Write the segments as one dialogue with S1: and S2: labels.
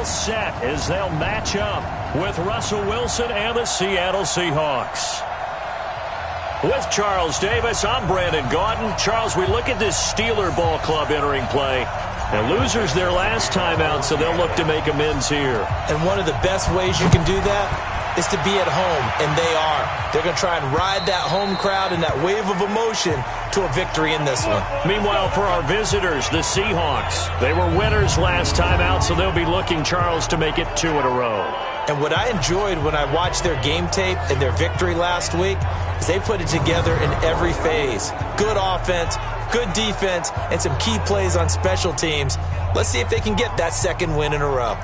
S1: set as they'll match up with Russell Wilson and the Seattle Seahawks. With Charles Davis, I'm Brandon Gaudin. Charles, we look at this Steeler ball club entering play. And losers their last time out, so they'll look to make amends here.
S2: And one of the best ways you can do that is to be at home, and they are. They're going to try and ride that home crowd and that wave of emotion to a victory in this one.
S1: Meanwhile, for our visitors, the Seahawks, they were winners last time out, so they'll be looking, Charles, to make it 2 in a row.
S2: And what I enjoyed when I watched their game tape and their victory last week is they put it together in every phase. Good offense, good defense, and some key plays on special teams. Let's see if they can get that second win in a row.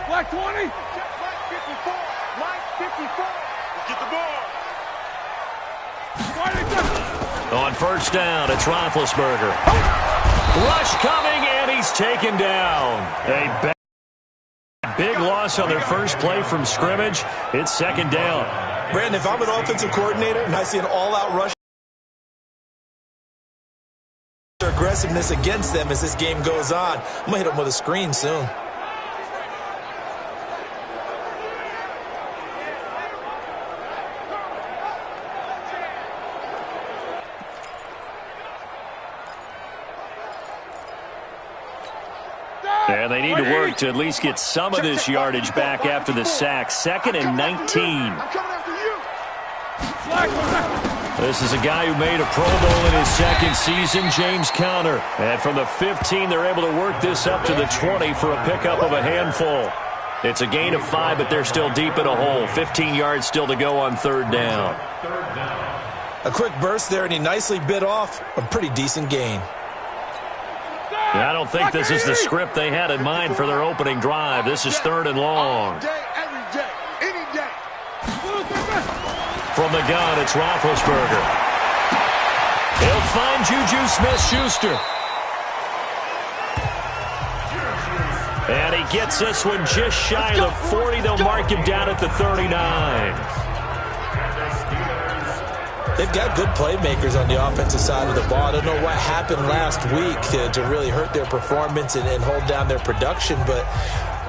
S3: Black 20. Black 54. Black 54. Get the ball.
S1: On first down, it's Roethlisberger. Rush coming, and he's taken down. A big loss on their first play from scrimmage. It's second down.
S2: Brandon, if I'm an offensive coordinator and I see an all-out rush aggressiveness against them as this game goes on, I'm going to hit them with a screen soon.
S1: And they need to work to at least get some of this yardage back after the sack. 2nd and 19. This is a guy who made a Pro Bowl in his second season, James Conner. And from the 15, they're able to work this up to the 20 for a pickup of a handful. It's a gain of 5, but they're still deep in a hole. 15 yards still to go on third down.
S2: A quick burst there, and he nicely bit off a pretty decent gain.
S1: I don't think this is the script they had in mind for their opening drive. This is 3rd and long. From the gun, it's Roethlisberger. He'll find Juju Smith-Schuster. And he gets this one just shy of the 40. They'll mark him down at the 39.
S2: They've got good playmakers on the offensive side of the ball. I don't know what happened last week to really hurt their performance and hold down their production, but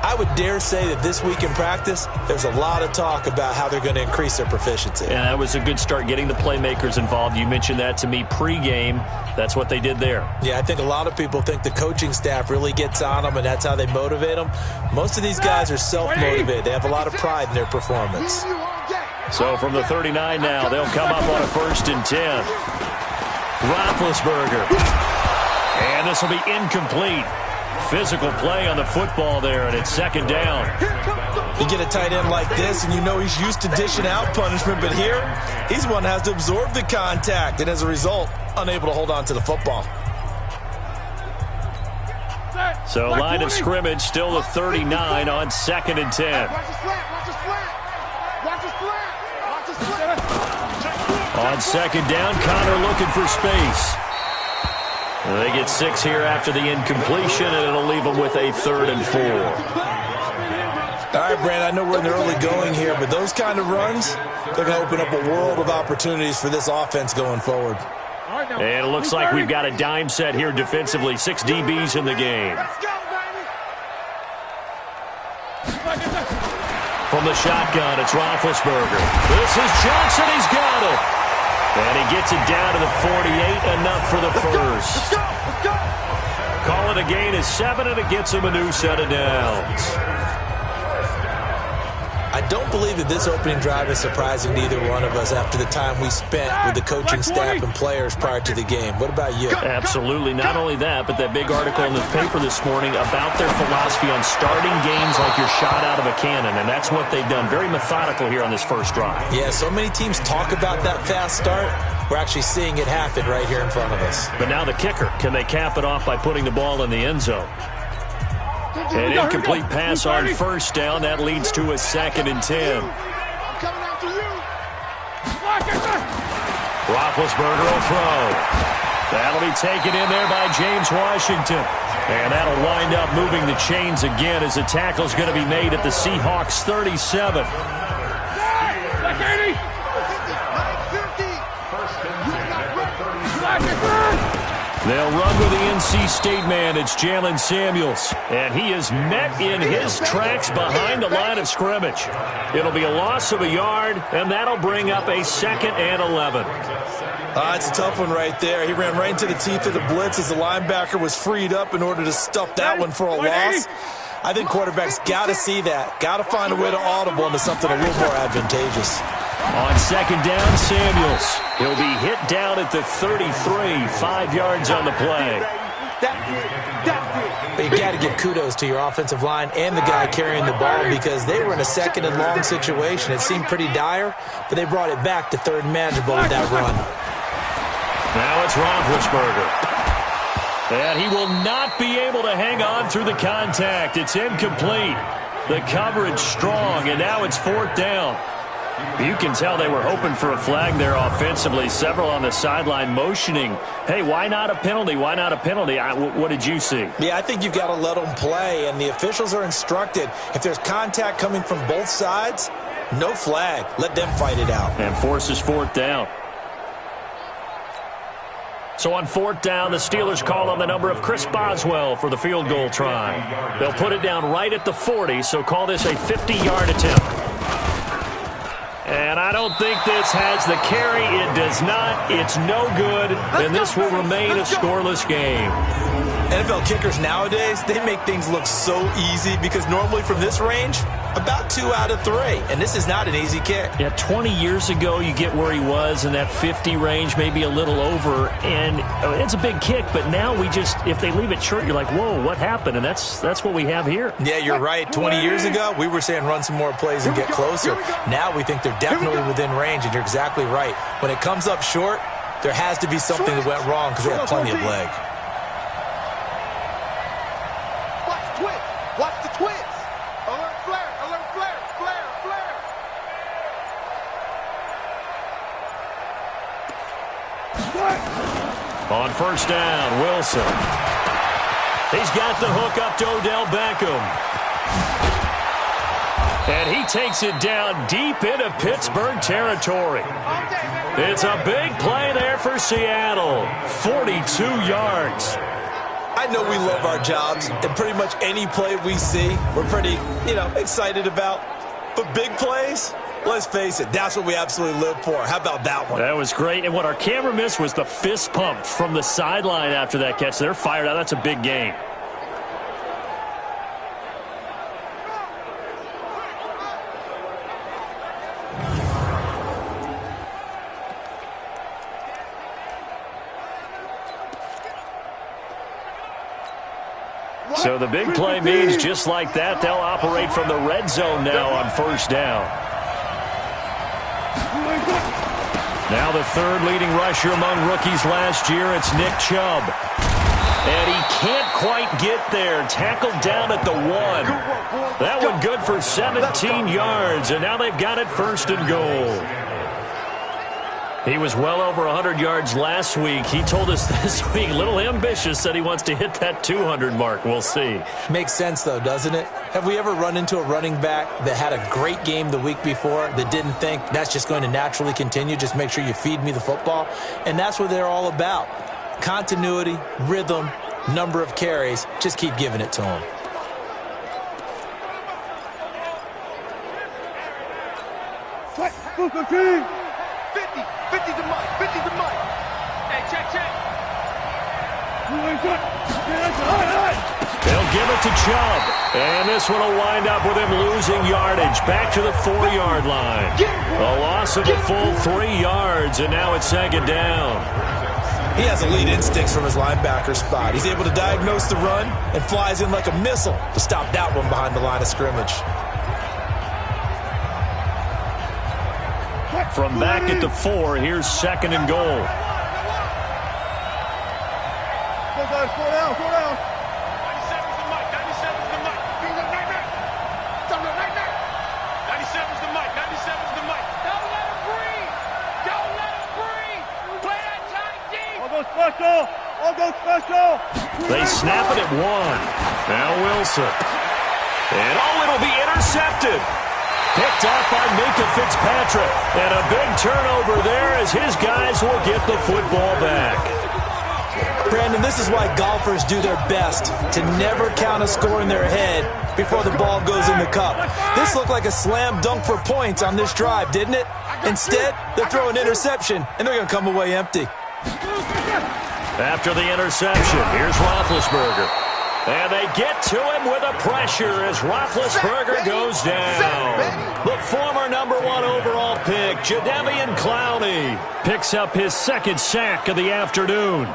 S2: I would dare say that this week in practice, there's a lot of talk about how they're going to increase their proficiency.
S1: Yeah, that was a good start, getting the playmakers involved. You mentioned that to me pregame. That's what they did there.
S2: Yeah, I think a lot of people think the coaching staff really gets on them, and that's how they motivate them. Most of these guys are self-motivated. They have a lot of pride in their performance.
S1: So from the 39 now, they'll come up on a 1st and 10. Roethlisberger. And this will be incomplete. Physical play on the football there, and it's 2nd down.
S2: You get a tight end like this, and you know he's used to dishing out punishment, but here, he's one that has to absorb the contact, and as a result, unable to hold on to the football.
S1: So line of scrimmage still the 39 on 2nd and 10. On 2nd down, Conner looking for space. They get 6 here after the incompletion, and it'll leave them with a 3rd and 4.
S2: All right, Brand, I know we're in the early going here, but those kind of runs, they're going to open up a world of opportunities for this offense going forward.
S1: And it looks like we've got a dime set here defensively. 6 DBs in the game. From the shotgun, it's Roethlisberger. This is Johnson. He's got it. And he gets it down to the 48, enough for the first. Call it a gain of 7, and it gets him a new set of downs.
S2: I don't believe that this opening drive is surprising to either one of us after the time we spent with the coaching staff and players prior to the game. What about you?
S1: Absolutely. Not only that, but that big article in the paper this morning about their philosophy on starting games like you're shot out of a cannon, and that's what they've done. Very methodical here on this first drive.
S2: Yeah, so many teams talk about that fast start. We're actually seeing it happen right here in front of us.
S1: But now the kicker. Can they cap it off by putting the ball in the end zone? An incomplete pass on first down. That leads to a 2nd and 10. Roethlisberger will throw. That'll be taken in there by James Washington. And that'll wind up moving the chains again as the tackle's going to be made at the Seahawks 37. They'll run with the NC State man. It's Jalen Samuels. And he is met in his tracks behind the line of scrimmage. It'll be a loss of a yard, and that'll bring up a 2nd and 11.
S2: It's a tough one right there. He ran right into the teeth of the blitz as the linebacker was freed up in order to stuff that one for a loss. I think quarterbacks got to see that. Got to find a way to audible into something a little more advantageous.
S1: On 2nd down, Samuels. He'll be hit down at the 33, 5 yards on the play.
S2: But you got to give kudos to your offensive line and the guy carrying the ball because they were in a 2nd and long situation. It seemed pretty dire, but they brought it back to 3rd and manageable with that run.
S1: Now it's Roethlisberger. And he will not be able to hang on through the contact. It's incomplete. The coverage strong, and now it's 4th down. You can tell they were hoping for a flag there offensively. Several on the sideline motioning, hey, why not a penalty? Why not a penalty? What did you see?
S2: Yeah, I think you've got to let them play, and the officials are instructed. If there's contact coming from both sides, no flag. Let them fight it out.
S1: And forces 4th down. So on 4th down, the Steelers call on the number of Chris Boswell for the field goal try. They'll put it down right at the 40, so call this a 50-yard attempt. And I don't think this has the carry. It does not. It's no good, and this will remain a scoreless game.
S2: NFL kickers nowadays, they make things look so easy because normally from this range, about 2 out of 3. And this is not an easy kick.
S1: Yeah, 20 years ago, you get where he was in that 50 range, maybe a little over. And it's a big kick, but now we just, if they leave it short, you're like, whoa, what happened? And that's what we have here.
S2: Yeah, you're right. 20 years ago, we were saying run some more plays and get closer. Now we think they're definitely within range, and you're exactly right. When it comes up short, there has to be something that went wrong because they have plenty of leg.
S3: Watch the twist. Alert flare, alert flare, flare, flare.
S1: On 1st down, Wilson. He's got the hook up to Odell Beckham. And he takes it down deep into Pittsburgh territory. It's a big play there for Seattle. 42 yards.
S2: I know we love our jobs, and pretty much any play we see, we're pretty, excited about. But big plays, let's face it, that's what we absolutely live for. How about that one?
S1: That was great. And what our camera missed was the fist pump from the sideline after that catch. They're fired out. That's a big game. So the big play means just like that, they'll operate from the red zone now on 1st down. Now the 3rd leading rusher among rookies last year, it's Nick Chubb. And he can't quite get there. Tackled down at the 1. That one good for 17 yards, and now they've got it 1st and goal. He was well over 100 yards last week. He told us this week, a little ambitious, said he wants to hit that 200 mark. We'll see.
S2: Makes sense, though, doesn't it? Have we ever run into a running back that had a great game the week before that didn't think that's just going to naturally continue? Just make sure you feed me the football. And that's what they're all about. Continuity, rhythm, number of carries. Just keep giving it to them.
S3: What? 50 to Mike, 50 to Mike. Hey, check.
S1: They'll give it to Chubb. And this one will wind up with him losing yardage. Back to the 4-yard line. A loss of a full 3 yards, and now it's 2nd down.
S2: He has elite instincts from his linebacker spot. He's able to diagnose the run and flies in like a missile to stop that one behind the line of scrimmage.
S1: From back at the 4, here's 2nd and goal.
S3: Go, guys, slow down. 97's the mic, 97's the mic. 97's the mic, 97's the mic. Don't let him breathe. Play that tight deep. All go special.
S1: They snap it at 1. Now Wilson. And it'll be intercepted. Picked off by Minka Fitzpatrick. And a big turnover there as his guys will get the football back.
S2: Brandon, this is why golfers do their best to never count a score in their head before the ball goes in the cup. This looked like a slam dunk for points on this drive, didn't it? Instead, they're throwing interception, and they're going to come away empty.
S1: After the interception, here's Roethlisberger. And they get to him with a pressure as Roethlisberger goes down. The former number 1 overall pick, Jadeveon Clowney, picks up his second sack of the afternoon.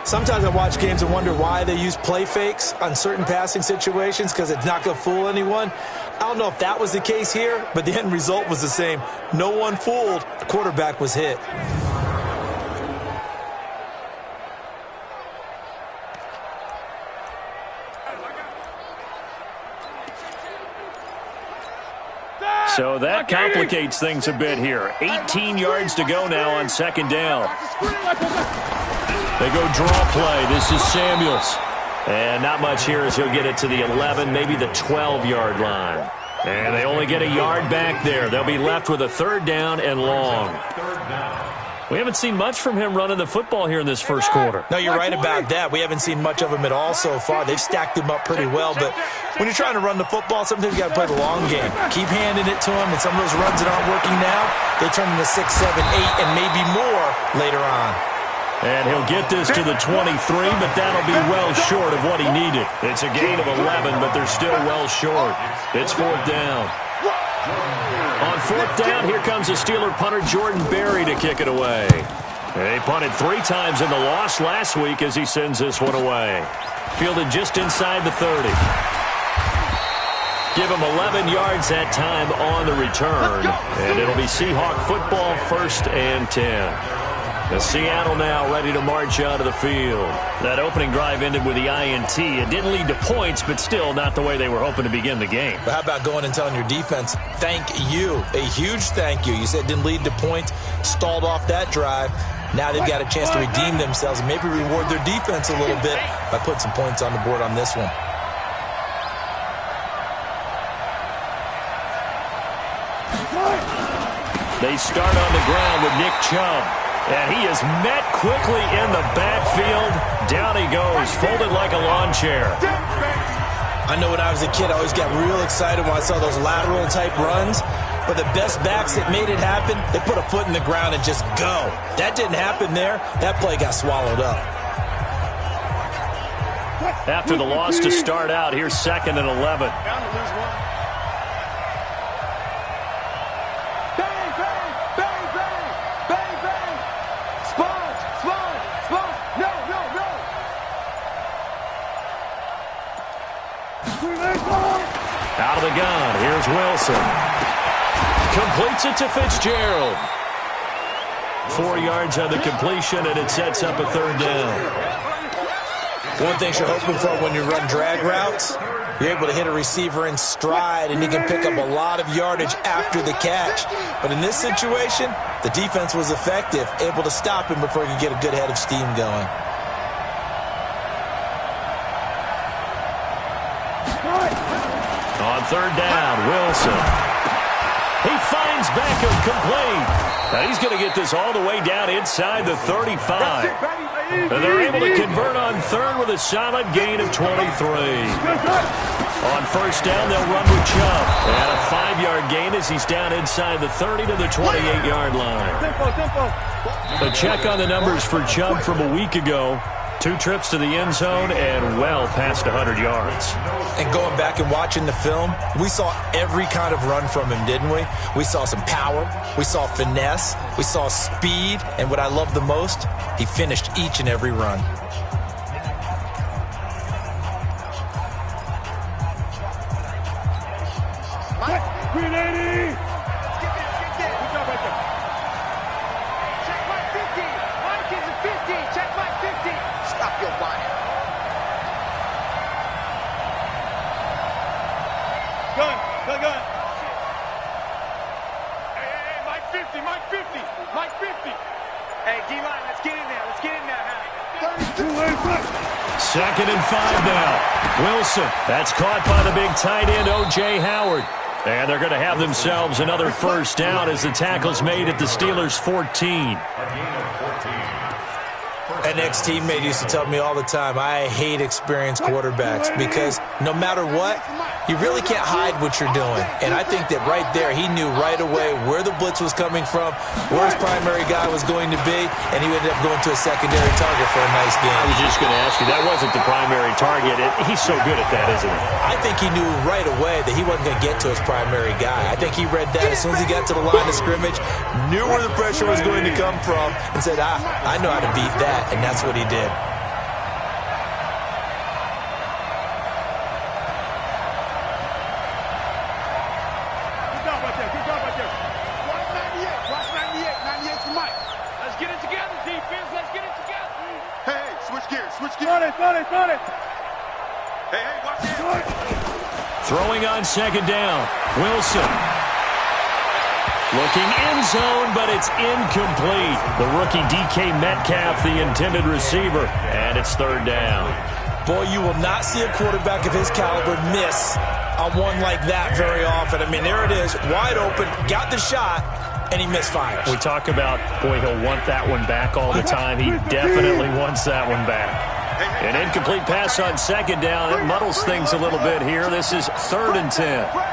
S2: Sometimes I watch games and wonder why they use play fakes on certain passing situations, because it's not going to fool anyone. I don't know if that was the case here, but the end result was the same. No one fooled. The quarterback was hit.
S1: So that complicates things a bit here. 18 yards to go now on second down. They go draw play. This is Samuels. And not much here as he'll get it to the 11, maybe the 12-yard line. And they only get a yard back there. They'll be left with a third down and long. We haven't seen much from him running the football here in this first quarter.
S2: No, you're right about that. We haven't seen much of him at all so far. They've stacked him up pretty well, but when you're trying to run the football, sometimes you got to play the long game. Keep handing it to him, and some of those runs that aren't working now, they turn into 6, 7, 8, and maybe more later on.
S1: And he'll get this to the 23, but that'll be well short of what he needed. It's a gain of 11, but they're still well short. It's fourth down. On fourth down, here comes the Steeler punter Jordan Berry to kick it away. They punted 3 times in the loss last week as he sends this one away. Fielded just inside the 30. Give him 11 yards that time on the return. And it'll be Seahawk football, 1st and 10. The Seattle now ready to march out of the field. That opening drive ended with the INT. It didn't lead to points, but still not the way they were hoping to begin the game.
S2: But how about going and telling your defense, thank you, a huge thank you. You said it didn't lead to points, stalled off that drive. Now they've got a chance to redeem themselves and maybe reward their defense a little bit by putting some points on the board on this one.
S1: They start on the ground with Nick Chubb. And he is met quickly in the backfield. Down he goes, folded like a lawn chair.
S2: I know when I was a kid, I always got real excited when I saw those lateral-type runs. But the best backs that made it happen, they put a foot in the ground and just go. That didn't happen there. That play got swallowed up.
S1: After the loss to start out, here's 2nd and 11. Out of the gun, here's Wilson. Completes it to Fitzgerald. 4 yards on the completion, and it sets up a third down.
S2: One thing you're hoping for when you run drag routes, you're able to hit a receiver in stride, and he can pick up a lot of yardage after the catch. But in this situation, the defense was effective, able to stop him before he could get a good head of steam going.
S1: On third down, Wilson. He finds Beckham complete. Now he's going to get this all the way down inside the 35. And they're able to convert on third with a solid gain of 23. On first down, they'll run with Chubb. And a 5-yard gain as he's down inside the 30 to the 28-yard line. A check on the numbers for Chubb from a week ago. 2 trips to the end zone and well past 100 yards.
S2: And going back and watching the film, we saw every kind of run from him, didn't we? We saw some power, we saw finesse, we saw speed, and what I love the most, he finished each and every run.
S3: Hey, D-line, let's get in there. Let's get in there, huh?
S1: Second and 5 now. Wilson. That's caught by the big tight end, O.J. Howard. And they're going to have themselves another first down as the tackle's made at the Steelers' 14.
S2: An ex-teammate used to tell me all the time, I hate experienced quarterbacks because no matter what, you really can't hide what you're doing. And I think that right there, he knew right away where the blitz was coming from, where his primary guy was going to be, and he ended up going to a secondary target for a nice game.
S1: I was just going to ask you, that wasn't the primary target. He's so good at that, isn't he?
S2: I think he knew right away that he wasn't going to get to his primary guy. I think he read that as soon as he got to the line of scrimmage, knew where the pressure was going to come from, and said, I know how to beat that. And that's what he did.
S3: Good job right there. Good job right there. Watch 98. Watch 98. 98's the mic. Let's get it together, defense. Let's get it together. Hey, switch gears. Switch gears. Got it. Hey, watch it.
S1: Throwing on second down. Wilson. Looking in zone, but it's incomplete. The rookie DK Metcalf, the intended receiver, and it's third down.
S2: Boy, you will not see a quarterback of his caliber miss on one like that very often. I mean, there it is, wide open, got the shot, and he misfires.
S1: We talk about, boy, he'll want that one back all the time. He definitely wants that one back. An incomplete pass on second down. It muddles things a little bit here. This is 3rd and 10.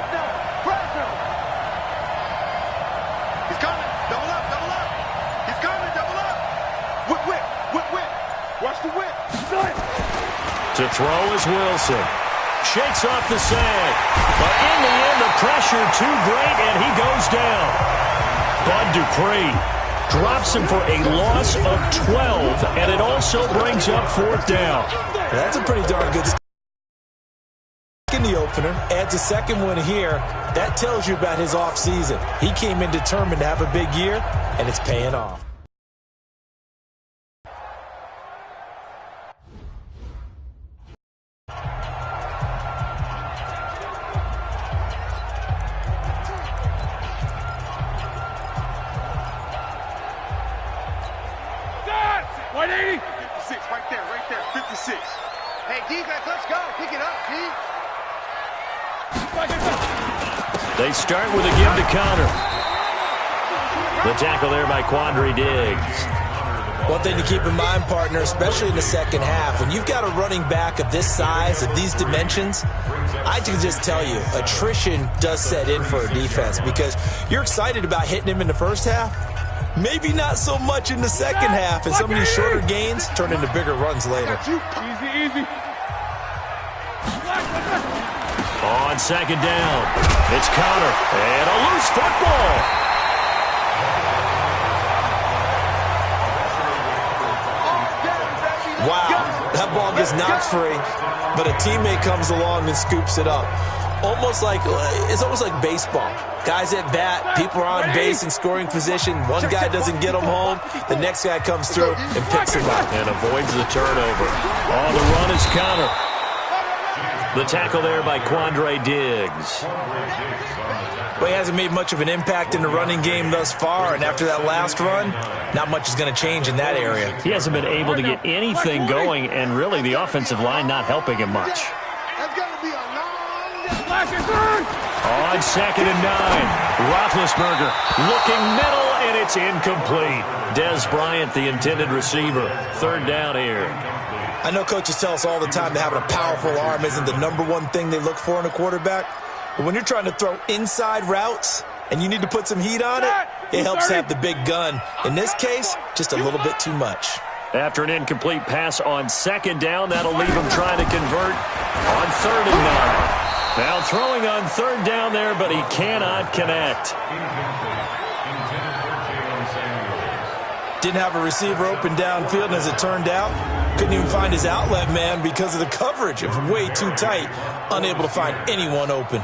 S1: To throw is Wilson. Shakes off the sag. But in the end, the pressure too great, and he goes down. Bud Dupree drops him for a loss of 12, and it also brings up 4th down.
S2: That's a pretty darn good in the opener. Adds a second one here. That tells you about his offseason. He came in determined to have a big year, and it's paying off.
S3: Hey, defense, let's go. Pick it up, D.
S1: They start with a give to counter. The tackle there by Quandre Diggs.
S2: One thing to keep in mind, partner, especially in the second half, when you've got a running back of this size, of these dimensions, I can just tell you, attrition does set in for a defense because you're excited about hitting him in the first half. Maybe not so much in the second half, and some of these shorter gains turn into bigger runs later.
S3: Easy.
S1: On second down, it's Connor, and a loose football.
S2: Wow, that ball gets knocked free, but a teammate comes along and scoops it up. It's almost like baseball. Guys at bat, people are on base in scoring position. One guy doesn't get them home. The next guy comes through and picks him up.
S1: And avoids the turnover. On the run is Connor. The tackle there by Quandre Diggs.
S2: Well, he hasn't made much of an impact in the running game thus far, and after that last run, not much is going to change in that area.
S1: He hasn't been able to get anything going, and really the offensive line not helping him much.
S3: That's going to be a long
S1: On 2nd and 9, Roethlisberger looking middle, and it's incomplete. Dez Bryant, the intended receiver. 3rd down here.
S2: I know coaches tell us all the time that having a powerful arm isn't the #1 thing they look for in a quarterback. But when you're trying to throw inside routes and you need to put some heat on it, it helps have the big gun. In this case, just a little bit too much.
S1: After an incomplete pass on 2nd down, that'll leave him trying to convert on 3rd and 9. Now throwing on 3rd down there, but he cannot connect.
S2: Didn't have a receiver open downfield, and as it turned out, couldn't even find his outlet man because of the coverage. It was way too tight, unable to find anyone open.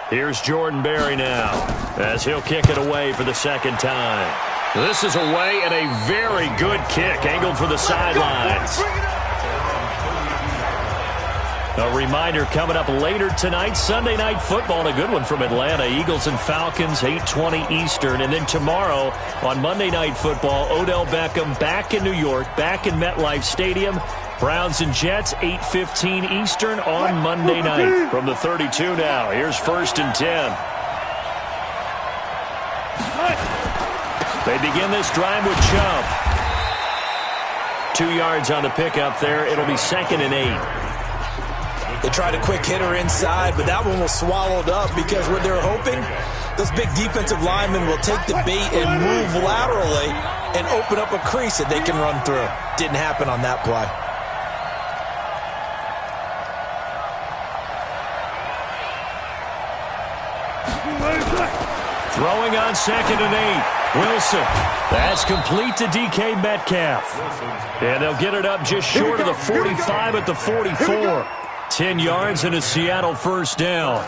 S1: Here's Jordan Berry now, as he'll kick it away for the 2nd time. This is away, and a very good kick, angled for the sidelines. A reminder coming up later tonight, Sunday Night Football, and a good one from Atlanta. Eagles and Falcons, 8:20 Eastern. And then tomorrow on Monday Night Football, Odell Beckham back in New York, back in MetLife Stadium. Browns and Jets, 8:15 Eastern on Monday night. From the 32 now, here's 1st and 10. They begin this drive with Chubb. 2 yards on the pickup there. It'll be 2nd and 8.
S2: They tried a quick hitter inside, but that one was swallowed up because what they're hoping, those big defensive linemen will take the bait and move laterally and open up a crease that they can run through. Didn't happen on that play.
S1: Throwing on 2nd and 8. Wilson. That's complete to DK Metcalf. And they'll get it up just short of the 45 at the 44. 10 yards and a Seattle first down.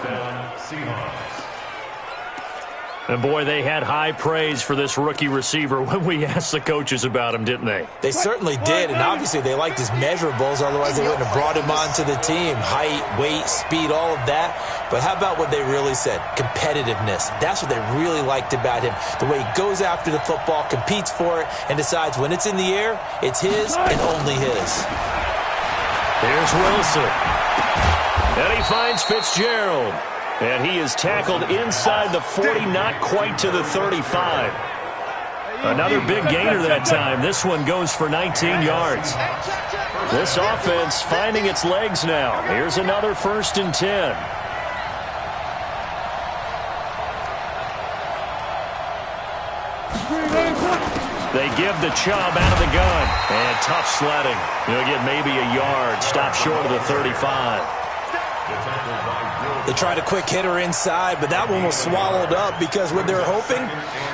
S1: And, boy, they had high praise for this rookie receiver when we asked the coaches about him, didn't they?
S2: They certainly did, and obviously they liked his measurables. Otherwise, they wouldn't have brought him onto the team. Height, weight, speed, all of that. But how about what they really said? Competitiveness. That's what they really liked about him. The way he goes after the football, competes for it, and decides when it's in the air, it's his and only his.
S1: Here's Wilson. And he finds Fitzgerald. And he is tackled inside the 40, not quite to the 35. Another big gainer that time. This one goes for 19 yards. This offense finding its legs now. Here's another 1st and 10. They give the Chubb out of the gun. And tough sledding. He'll get maybe a yard. Stop short of the 35.
S2: They tried a quick hitter inside, but that one was swallowed up because what they're hoping,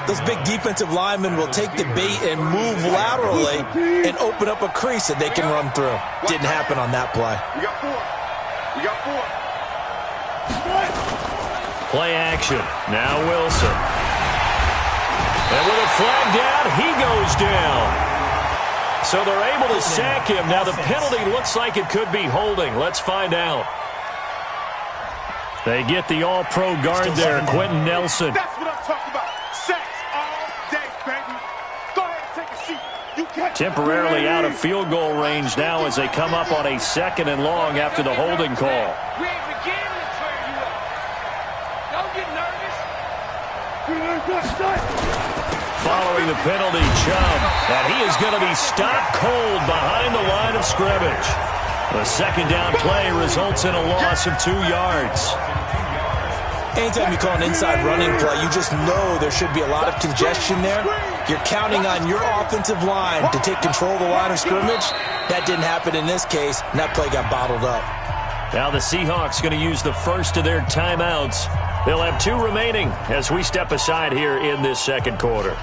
S2: those big defensive linemen will take the bait and move laterally and open up a crease that they can run through. Didn't happen on that play.
S3: We got 4. We got 4.
S1: Play action. Now Wilson. And with a flag down, he goes down. So they're able to sack him. Now the penalty looks like it could be holding. Let's find out. They get the all-pro guard there, Quentin Nelson.
S3: That's what I'm talking about. Sacks all day, baby. Go ahead and take a seat. You can't.
S1: Temporarily out of field goal range now as they come up on a 2nd and long after the holding call.
S4: We ain't beginning to turn you up. Don't get nervous.
S1: Following the penalty, Chubb. And he is going to be stopped cold behind the line of scrimmage. The 2nd down play results in a loss of 2 yards.
S2: Anytime you call an inside running play, you just know there should be a lot of congestion there. You're counting on your offensive line to take control of the line of scrimmage. That didn't happen in this case, and that play got bottled up.
S1: Now the Seahawks going to use the first of their timeouts. They'll have 2 remaining as we step aside here in this 2nd quarter.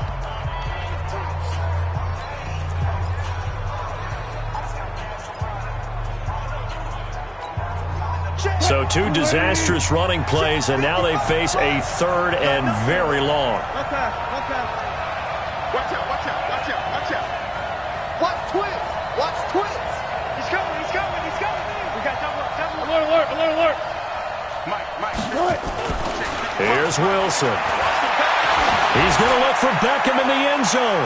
S1: So 2 disastrous running plays, and now they face a 3rd and very long.
S3: Watch out, watch out, watch out, watch out. Watch twins, watch twins.
S4: He's coming, he's coming, he's coming. We got double up.
S3: Alert. Mike.
S1: Here's Wilson. He's going to look for Beckham in the end zone.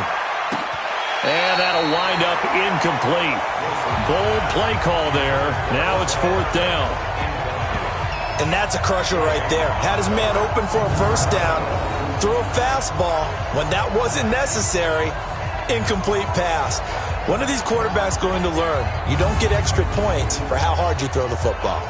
S1: And that'll wind up incomplete. Bold play call there. Now it's 4th down.
S2: And that's a crusher right there. Had his man open for a first down, threw a fastball when that wasn't necessary, incomplete pass. When are these quarterbacks going to learn? You don't get extra points for how hard you throw the football.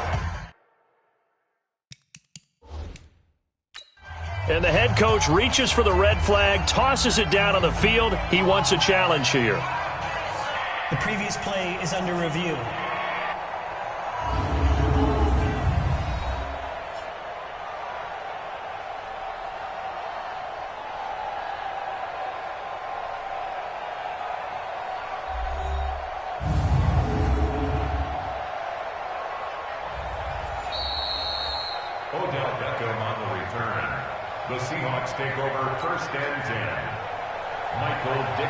S1: And the head coach reaches for the red flag, tosses it down on the field. He wants a challenge here.
S5: The previous play is under review.
S6: Odell Beckham on the return. The Seahawks take over 1st and 10.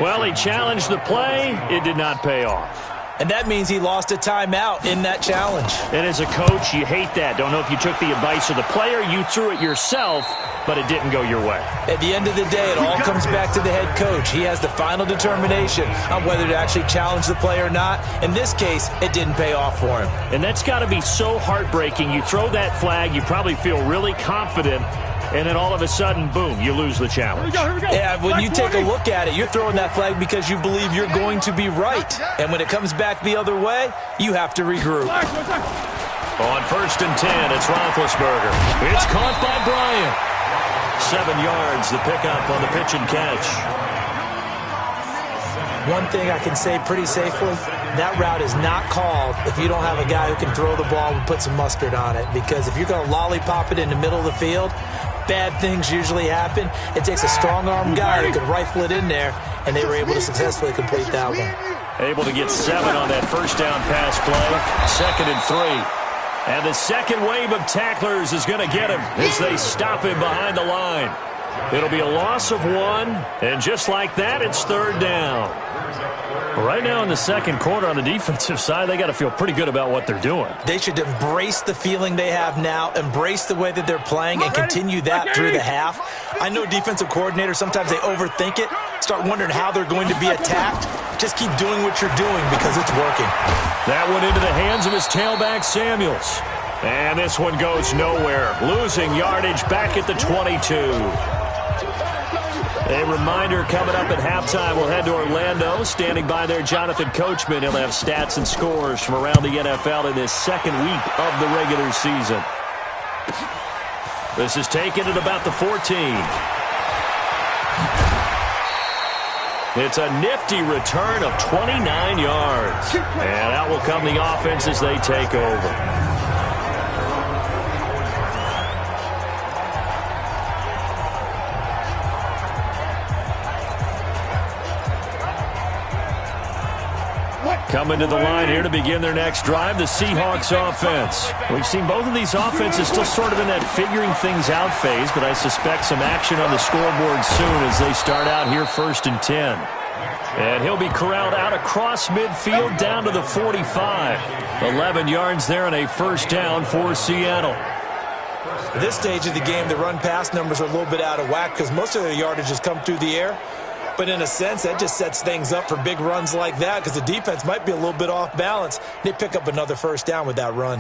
S1: Well, he challenged the play. It did not pay off.
S2: And that means he lost a timeout in that challenge.
S1: And as a coach, you hate that. Don't know if you took the advice of the player, you threw it yourself, but it didn't go your way.
S2: At the end of the day, it all comes back to the head coach. He has the final determination on whether to actually challenge the play or not. In this case, it didn't pay off for him.
S1: And that's got to be so heartbreaking. You throw that flag, you probably feel really confident, and then all of a sudden, boom, you lose the challenge.
S3: Here we go.
S2: Yeah, when you take a look at it, you're throwing that flag because you believe you're going to be right. And when it comes back the other way, you have to regroup.
S1: On 1st and 10, it's Roethlisberger. It's caught by Bryant. 7 yards, the pickup on the pitch and catch.
S2: One thing I can say pretty safely, that route is not called if you don't have a guy who can throw the ball and put some mustard on it. Because if you're going to lollipop it in the middle of the field, bad things usually happen. It takes a strong-arm guy who can rifle it in there, and they were able to successfully complete that one.
S1: Able to get 7 on that first down pass play. 2nd and 3. And the second wave of tacklers is going to get him as they stop him behind the line. It'll be a loss of 1, and just like that, it's 3rd down. Right now in the second quarter on the defensive side, they got to feel pretty good about what they're doing.
S2: They should embrace the feeling they have now, embrace the way that they're playing, and continue that through the half. I know defensive coordinators, sometimes they overthink it, start wondering how they're going to be attacked. Just keep doing what you're doing because it's working.
S1: That one into the hands of his tailback, Samuels. And this one goes nowhere. Losing yardage back at the 22. A reminder coming up at halftime. We'll head to Orlando. Standing by there, Jonathan Coachman. He'll have stats and scores from around the NFL in this second week of the regular season. This is taken at about the 14. It's a nifty return of 29 yards. And out will come the offense as they take over. Coming to the line here to begin their next drive, the Seahawks offense. We've seen both of these offenses still sort of in that figuring things out phase, but I suspect some action on the scoreboard soon as they start out here 1st and 10. And he'll be corralled out across midfield down to the 45. 11 yards there and a first down for Seattle.
S2: At this stage of the game, the run-pass numbers are a little bit out of whack because most of their yardage has come through the air. But in a sense, that just sets things up for big runs like that because the defense might be a little bit off balance. They pick up another first down with that run.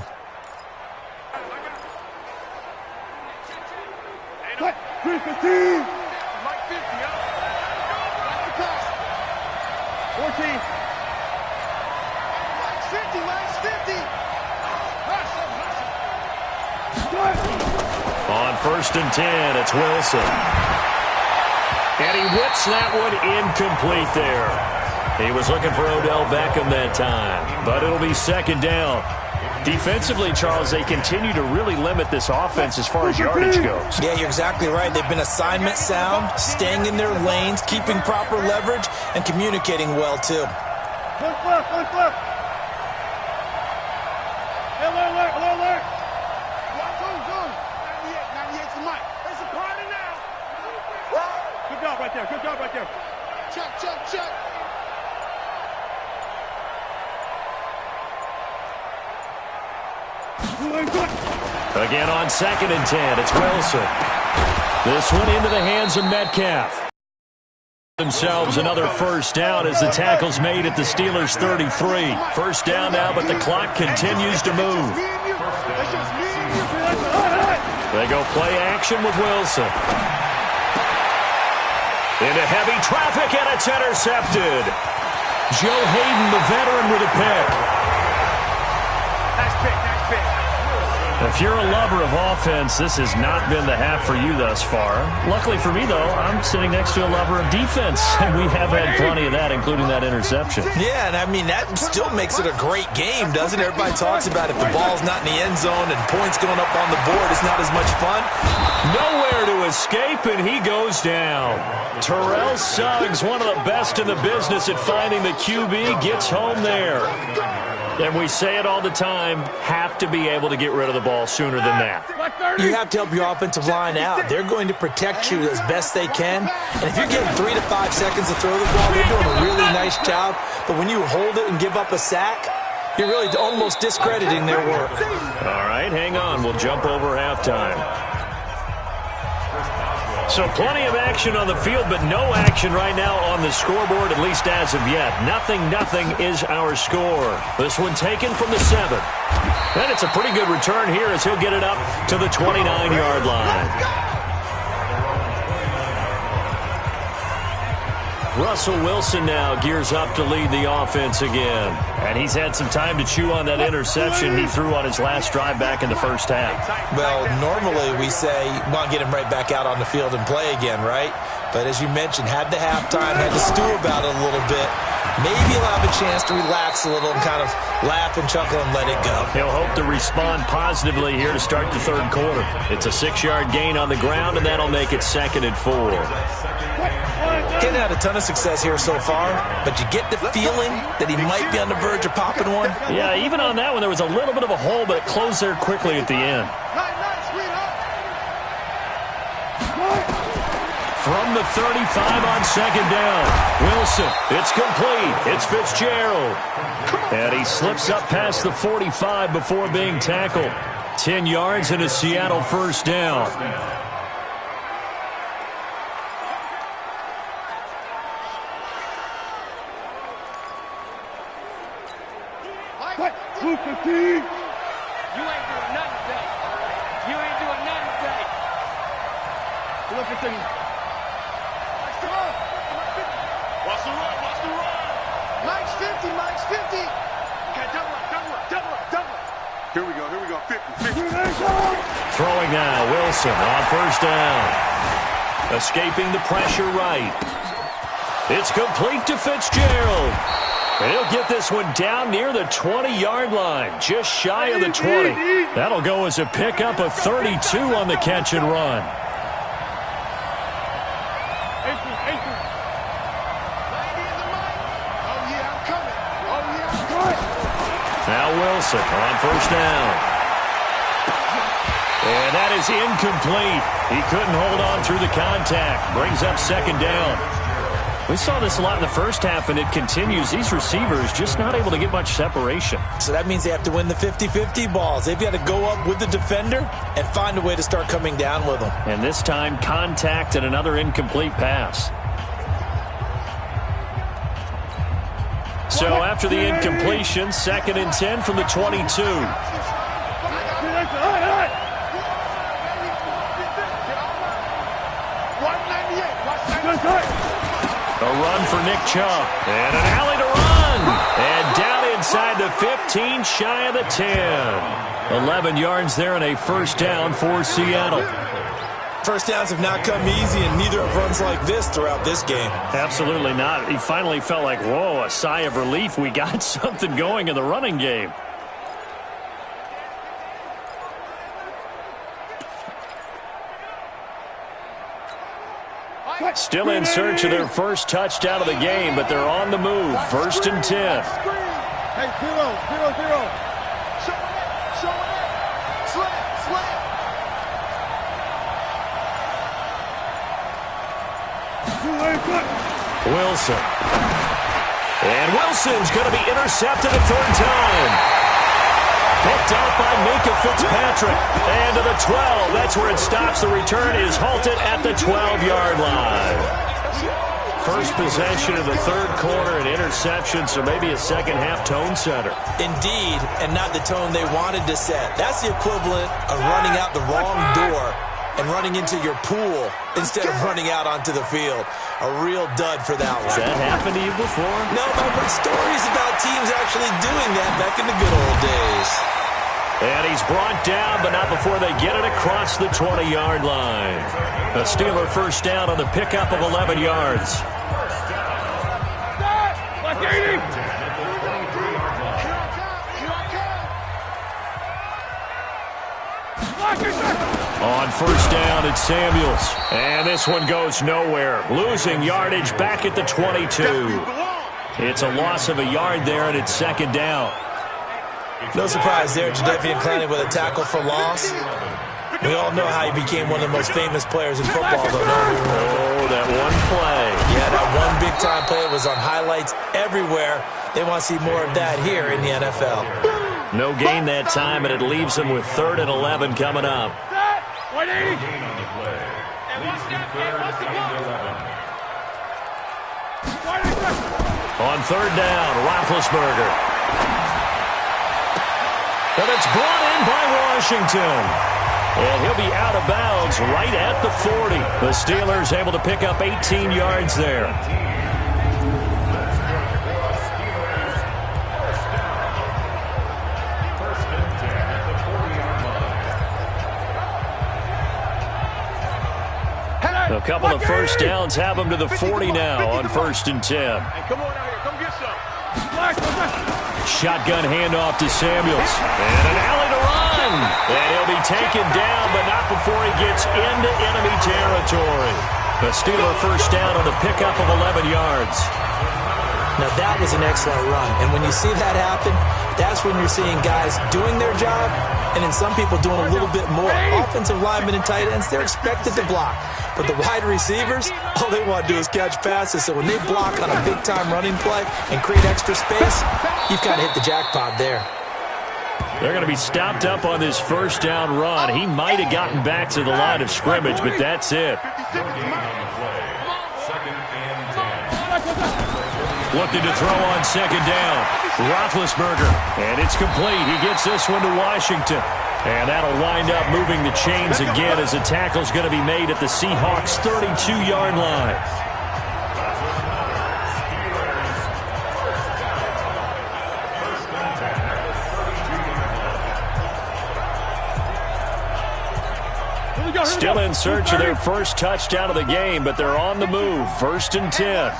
S3: What? 315. Like 50, huh? Like the pass. 14.
S1: On
S3: Like 50, like 50.
S1: 1st and 10, it's Wilson. And he whips that one incomplete there. He was looking for Odell Beckham that time, but it'll be 2nd down. Defensively, Charles, they continue to really limit this offense as far as yardage goes.
S2: Yeah, you're exactly right. They've been assignment sound, staying in their lanes, keeping proper leverage, and communicating well, too.
S3: One flip, one flip. Alert, alert, alert. Zoom. 98 to Mike. It's a party now. Good job right there, good job right there. Check.
S1: Again on 2nd and 10, it's Wilson. This one into the hands of Metcalf. Themselves another first down as the tackle's made at the Steelers' 33. First down now, but the clock continues to move. They go play action with Wilson. Into heavy traffic, and it's intercepted. Joe Hayden, the veteran, with a pick.
S3: Nice pick.
S1: If you're a lover of offense, this has not been the half for you thus far. Luckily for me, though, I'm sitting next to a lover of defense, and we have had plenty of that, including that interception.
S2: Yeah, and I mean, that still makes it a great game, doesn't it? Everybody talks about if the ball's not in the end zone and points going up on the board, it's not as much fun.
S1: Nowhere to escape, and he goes down. Terrell Suggs, one of the best in the business at finding the QB, gets home there. And we say it all the time, have to be able to get rid of the ball sooner than that.
S2: You have to help your offensive line out. They're going to protect you as best they can. And if you're getting 3 to 5 seconds to throw the ball, they're doing a really nice job. But when you hold it and give up a sack, you're really almost discrediting their work.
S1: All right, hang on. We'll jump over halftime. So plenty of action on the field, but no action right now on the scoreboard, at least as of yet. 0-0 is our score. This one taken from the 7. And it's a pretty good return here as he'll get it up to the 29-yard line. Russell Wilson now gears up to lead the offense again. And he's had some time to chew on that interception he threw on his last drive back in the first half.
S2: Well, normally we say, well, get him right back out on the field and play again, right? But as you mentioned, had the halftime, had to stew about it a little bit. Maybe he'll have a chance to relax a little and kind of laugh and chuckle and let it go.
S1: He'll hope to respond positively here to start the third quarter. It's a 6-yard gain on the ground, and that'll make it 2nd and 4.
S2: Getting had a ton of success here so far, but you get the feeling that he might be on the verge of popping one.
S1: Yeah, even on that one, there was a little bit of a hole, but it closed there quickly at the end. From the 35 on 2nd down, Wilson, it's complete. It's Fitzgerald. And he slips up past the 45 before being tackled. 10 yards and a Seattle first down.
S3: Who's the team?
S4: You ain't doing nothing today. You ain't doing nothing today.
S3: Look at them. Watch the run, watch the run. Mike's 50, Mike's 50. Okay, double up. Here we go, 50.
S1: Throwing now, Wilson on first down. Escaping the pressure right. It's complete to Fitzgerald. And he'll get this one down near the 20-yard line, just shy of the 20. That'll go as a pickup of 32 on the catch and run. Now Wilson on first down. And that is incomplete. He couldn't hold on through the contact. Brings up 2nd down. We saw this a lot in the first half, and it continues. These receivers just not able to get much separation.
S2: So that means they have to win the 50-50 balls. They've got to go up with the defender and find a way to start coming down with them.
S1: And this time, contact and another incomplete pass. So after the incompletion, 2nd and 10 from the 22. A run for Nick Chubb. And an alley to run. And down inside the 15, shy of the 10. 11 yards there and a first down for Seattle.
S2: First downs have not come easy, and neither have runs like this throughout this game.
S1: Absolutely not. He finally felt like, whoa, a sigh of relief. We got something going in the running game. Still in search of their first touchdown of the game, but they're on the move. 1st and 10.
S3: Hey, 0. Show it. Slam.
S1: Wilson. And Wilson's going to be intercepted a 3rd time. Picked off by Minka Fitzpatrick. And to the 12. That's where it stops. The return is halted at the 12-yard line. First possession of the 3rd quarter, an interception, so maybe a second-half tone setter.
S2: Indeed, and not the tone they wanted to set. That's the equivalent of running out the wrong door and running into your pool instead of running out onto the field. A real dud for that one.
S1: Has that happened to you before?
S2: No, but I've heard stories about teams actually doing that back in the good old days.
S1: And he's brought down, but not before they get it across the 20-yard line. A Steeler first down on the pickup of 11 yards. On first down, it's Samuels. And this one goes nowhere. Losing yardage back at the 22. It's a loss of a yard there, and it's 2nd down.
S2: No surprise there, Jadeveon Clowney with a tackle for loss. We all know how he became one of the most famous players in football, though, don't we?
S1: Oh, that one play.
S2: Yeah, that one big-time play was on highlights everywhere. They want to see more of that here in the NFL.
S1: No gain that time, and it leaves them with 3rd and 11 coming up. On 3rd down, Roethlisberger. And it's brought in by Washington. And he'll be out of bounds right at the 40. The Steelers able to pick up 18 yards there. A couple of first downs have them to the 40 now on 1st and 10.
S3: Come on out here. Come get some.
S1: Shotgun handoff to Samuels. And an alley to run. And he'll be taken down, but not before he gets into enemy territory. The Steeler first down on the pickup of 11 yards.
S2: Now, that was an excellent run. And when you see that happen, that's when you're seeing guys doing their job and then some people doing a little bit more. Offensive linemen and tight ends, they're expected to block. But the wide receivers, all they want to do is catch passes. So when they block on a big-time running play and create extra space, you've kind of hit the jackpot there.
S1: They're going to be stopped up on this first down run. He might have gotten back to the line of scrimmage, but that's it. Looking to throw on 2nd down. Roethlisberger. And it's complete. He gets this one to Washington. And that'll wind up moving the chains again as the tackle's going to be made at the Seahawks' 32-yard line. Still in search of their first touchdown of the game, but they're on the move. 1st and 10.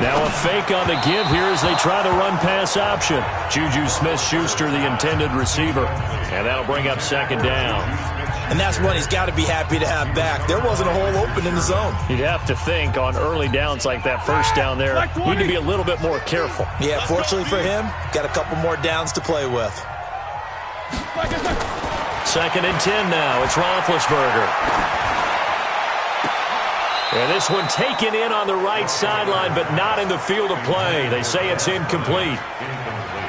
S1: Now a fake on the give here as they try the run-pass option. Juju Smith-Schuster, the intended receiver. And that'll bring up 2nd down.
S2: And that's one he's got to be happy to have back. There wasn't a hole open in the zone.
S1: You'd have to think on early downs like that first down there, need to be a little bit more careful.
S2: Yeah, fortunately for him, got a couple more downs to play with.
S1: 2nd and 10 now. It's Roethlisberger. And this one taken in on the right sideline, but not in the field of play. They say it's incomplete.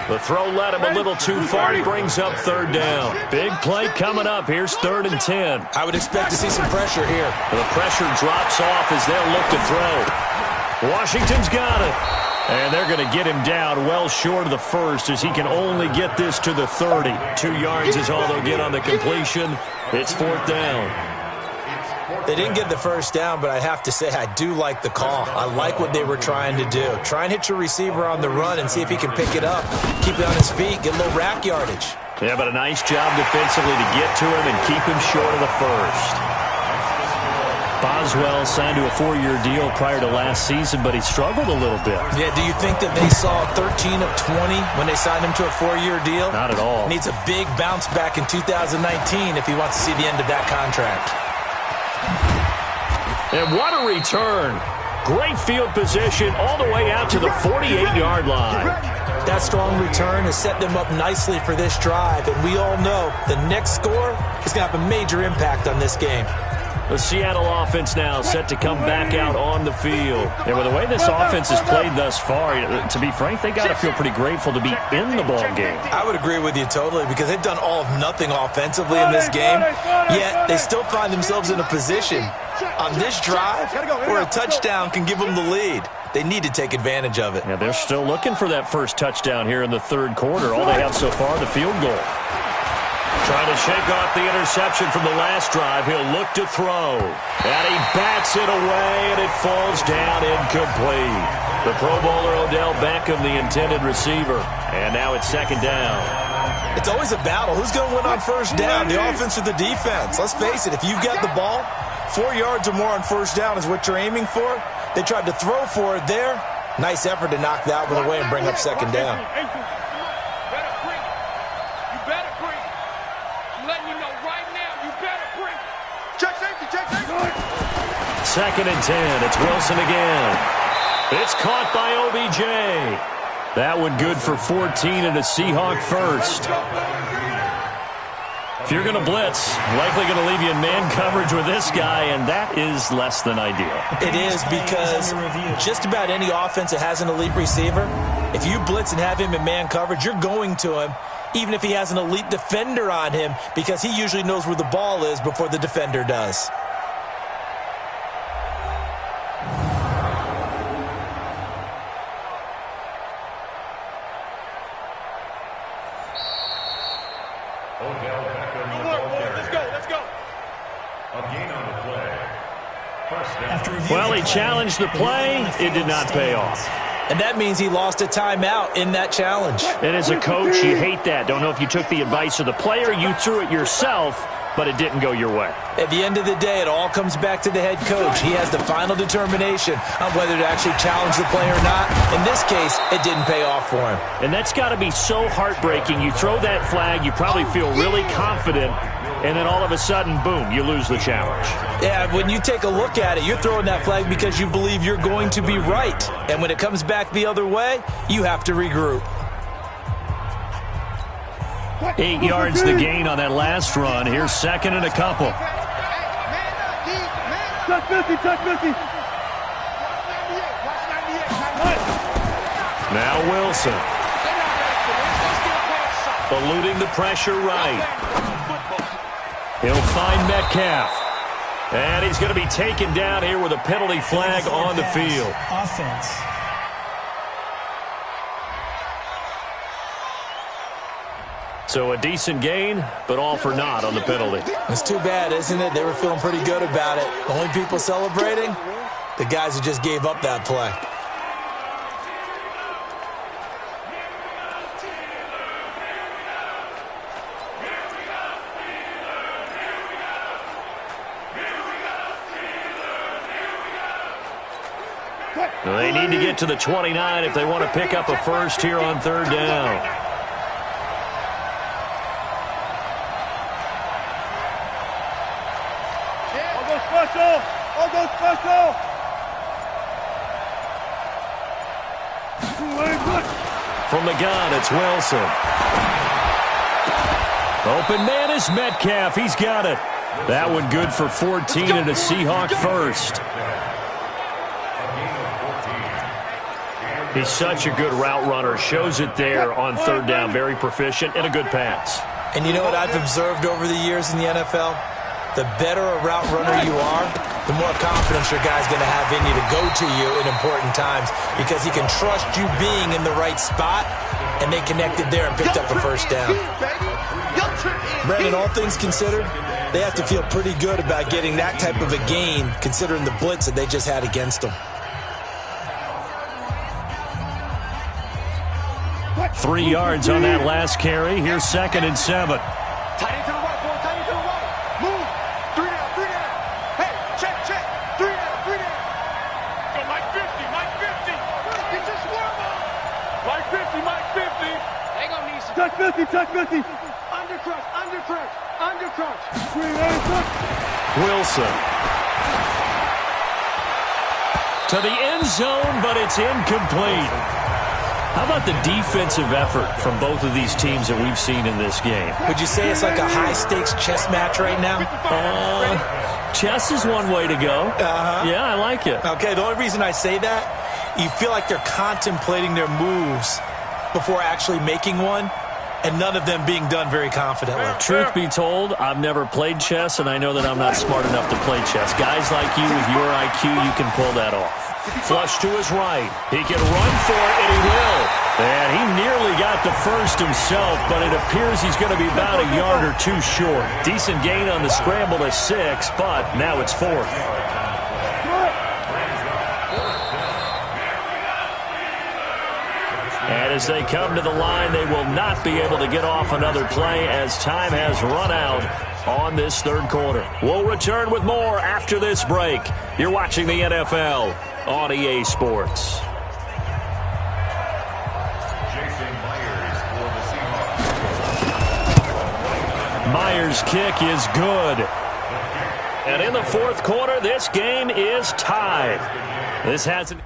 S1: The throw led him a little too far. He brings up 3rd down. Big play coming up. Here's 3rd and 10.
S2: I would expect to see some pressure here.
S1: The pressure drops off as they'll look to throw. Washington's got it. And they're going to get him down well short of the first as he can only get this to the 30. 2 yards is all they'll get on the completion. It's 4th down.
S2: They didn't get the first down, but I have to say I do like the call. I like what they were trying to do. Try and hit your receiver on the run and see if he can pick it up. Keep it on his feet, get a little rack yardage.
S1: Yeah, but a nice job defensively to get to him and keep him short of the first. Boswell signed to a 4-year deal prior to last season, but he struggled a little bit.
S2: Yeah, do you think that they saw 13 of 20 when they signed him to a 4-year deal?
S1: Not at all.
S2: Needs a big bounce back in 2019 if he wants to see the end of that contract.
S1: And what a return. Great field position all the way out to the 48-yard line.
S2: That strong return has set them up nicely for this drive, and we all know the next score is going to have a major impact on this game.
S1: The Seattle offense now set to come back out on the field. And with the way this offense has played thus far, to be frank, they got to feel pretty grateful to be in the ball game.
S2: I would agree with you totally because they've done all of nothing offensively in this game, yet they still find themselves in a position on this drive where a touchdown can give them the lead. They need to take advantage of it.
S1: Yeah, they're still looking for that first touchdown here in the 3rd quarter. All they have so far, the field goal. Trying to shake off the interception from the last drive. He'll look to throw. And he bats it away, and it falls down incomplete. The Pro Bowler Odell Beckham, the intended receiver. And now it's 2nd down.
S2: It's always a battle. Who's going to win on first down, the offense or the defense? Let's face it, if you've got the ball, 4 yards or more on first down is what you're aiming for. They tried to throw for it there. Nice effort to knock that one away and bring up 2nd down.
S1: Second and 10. It's Wilson again. It's caught by OBJ. That one good for 14 and a Seahawk first. If you're going to blitz, likely going to leave you in man coverage with this guy, and that is less than ideal.
S2: It is, because just about any offense that has an elite receiver, if you blitz and have him in man coverage, you're going to him, even if he has an elite defender on him, because he usually knows where the ball is before the defender does.
S1: Well, he challenged the play. It did not pay off.
S2: And that means he lost a timeout in that challenge.
S1: And as a coach, you hate that. Don't know if you took the advice of the player, you threw it yourself, but it didn't go your way.
S2: At the end of the day, it all comes back to the head coach. He has the final determination on whether to actually challenge the play or not. In this case, it didn't pay off for him.
S1: And that's got to be so heartbreaking. You throw that flag, you probably feel really confident, and then all of a sudden, boom, you lose the challenge.
S2: Yeah, when you take a look at it, you're throwing that flag because you believe you're going to be right. And when it comes back the other way, you have to regroup.
S1: 8 yards the gain on that last run. Here's second and a couple.
S3: Touch 50, touch 50.
S1: Now Wilson. Eluding the pressure right. He'll find Metcalf. And he's going to be taken down here with a penalty flag on the field.
S5: Offense.
S1: So a decent gain, but all for naught on the penalty.
S2: It's too bad, isn't it? They were feeling pretty good about it. The only people celebrating, the guys who just gave up that play.
S1: They need to get to the 29 if they want to pick up a first here on third down.
S3: I'll go special. I'll go special.
S1: From the gun, it's Wilson. Open man is Metcalf. He's got it. That one good for 14 and a Seahawk first. He's such a good route runner. Shows it there on third down. Very proficient and a good pass.
S2: And you know what I've observed over the years in the NFL? The better a route runner you are, the more confidence your guy's going to have in you to go to you in important times, because he can trust you being in the right spot, and they connected there and picked up a first down. Brandon, all things considered, they have to feel pretty good about getting that type of a gain, considering the blitz that they just had against them.
S1: 3 yards on that last carry. Here's second and 7.
S3: Tight end to the right, boy. Tight end to the right. Move. 3 down, 3 down. Hey, check, check. 3 down, 3 down. Go, Mike 50, Mike 50. Get your swarm on. Mike 50, Mike 50.
S4: They gonna need some
S3: Touch 50, touch 50.
S4: undercrunch, undercrunch, undercrunch.
S1: Wilson. To the end zone, but it's incomplete. How about the defensive effort from both of these teams that we've seen in this game?
S2: Would you say it's like a high-stakes chess match right now?
S1: Chess is one way to go. Yeah, I like it.
S2: Okay, the only reason I say that, you feel like they're contemplating their moves before actually making one, and none of them being done very confidently.
S1: Truth be told, I've never played chess, and I know that I'm not smart enough to play chess. Guys like you with your IQ, you can pull that off. Flush to his right. He can run for it, and he will. And he nearly got the first himself, but it appears he's going to be about a yard or two short. Decent gain on the scramble to 6, but now it's 4th. And as they come to the line, they will not be able to get off another play as time has run out on this third quarter. We'll return with more after this break. You're watching the NFL on EA Sports. Myers' kick is good. And in the fourth quarter, this game is tied. This hasn't...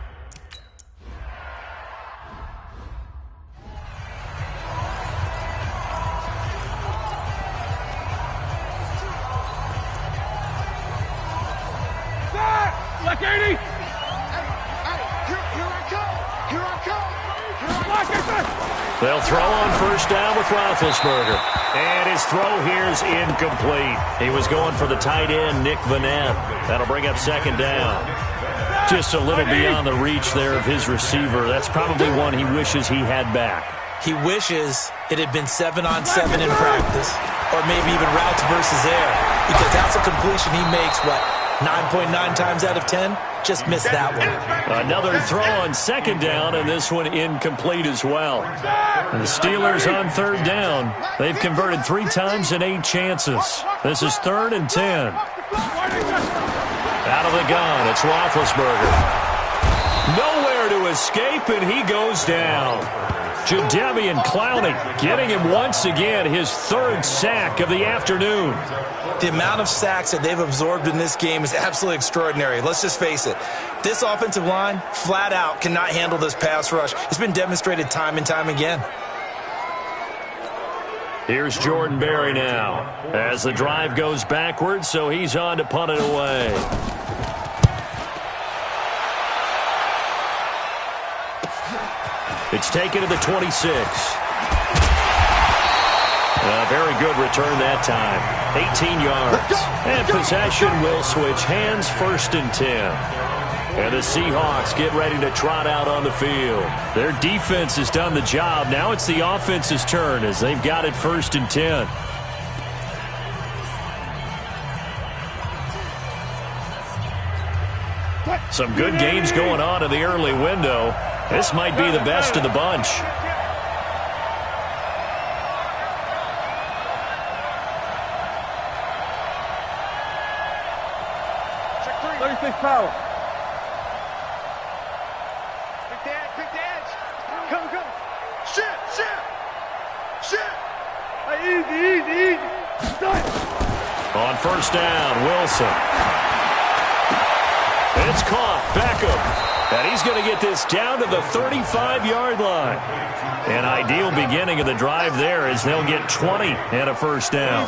S3: Black 80. Hey, here I come. Here I come.
S1: They'll throw on first down with Roethlisberger. And his throw here is incomplete. He was going for the tight end, Nick Vanette. That'll bring up second down. Just a little beyond the reach there of his receiver. That's probably one he wishes he had back.
S2: He wishes it had been 7-on-7 in practice, or maybe even routes versus air, because that's a completion he makes, 9.9 times out of 10? Just missed that one.
S1: Another throw on second down, and this one incomplete as well. And the Steelers on third down. They've converted 3 times in 8 chances. This is 3rd and 10. Out of the gun, it's Roethlisberger. Nowhere to escape, and he goes down. Jadeveon Clowney getting him once again his 3rd sack of the afternoon.
S2: The amount of sacks that they've absorbed in this game is absolutely extraordinary. Let's just face it. This offensive line, flat out, cannot handle this pass rush. It's been demonstrated time and time again.
S1: Here's Jordan Berry now as the drive goes backwards, so he's on to punt it away. It's taken to the 26. A very good return that time. 18 yards. And possession will switch hands, 1st and 10. And the Seahawks get ready to trot out on the field. Their defense has done the job. Now it's the offense's turn as they've got it 1st and 10. Some good games going on in the early window. This might be the best of the bunch.
S3: Check 36 power. Pick the edge. Come. Shit. Hey, easy. Start.
S1: On first down, Wilson. It's caught. Beckham. And he's going to get this down to the 35-yard line. An ideal beginning of the drive there as they'll get 20 and a first down.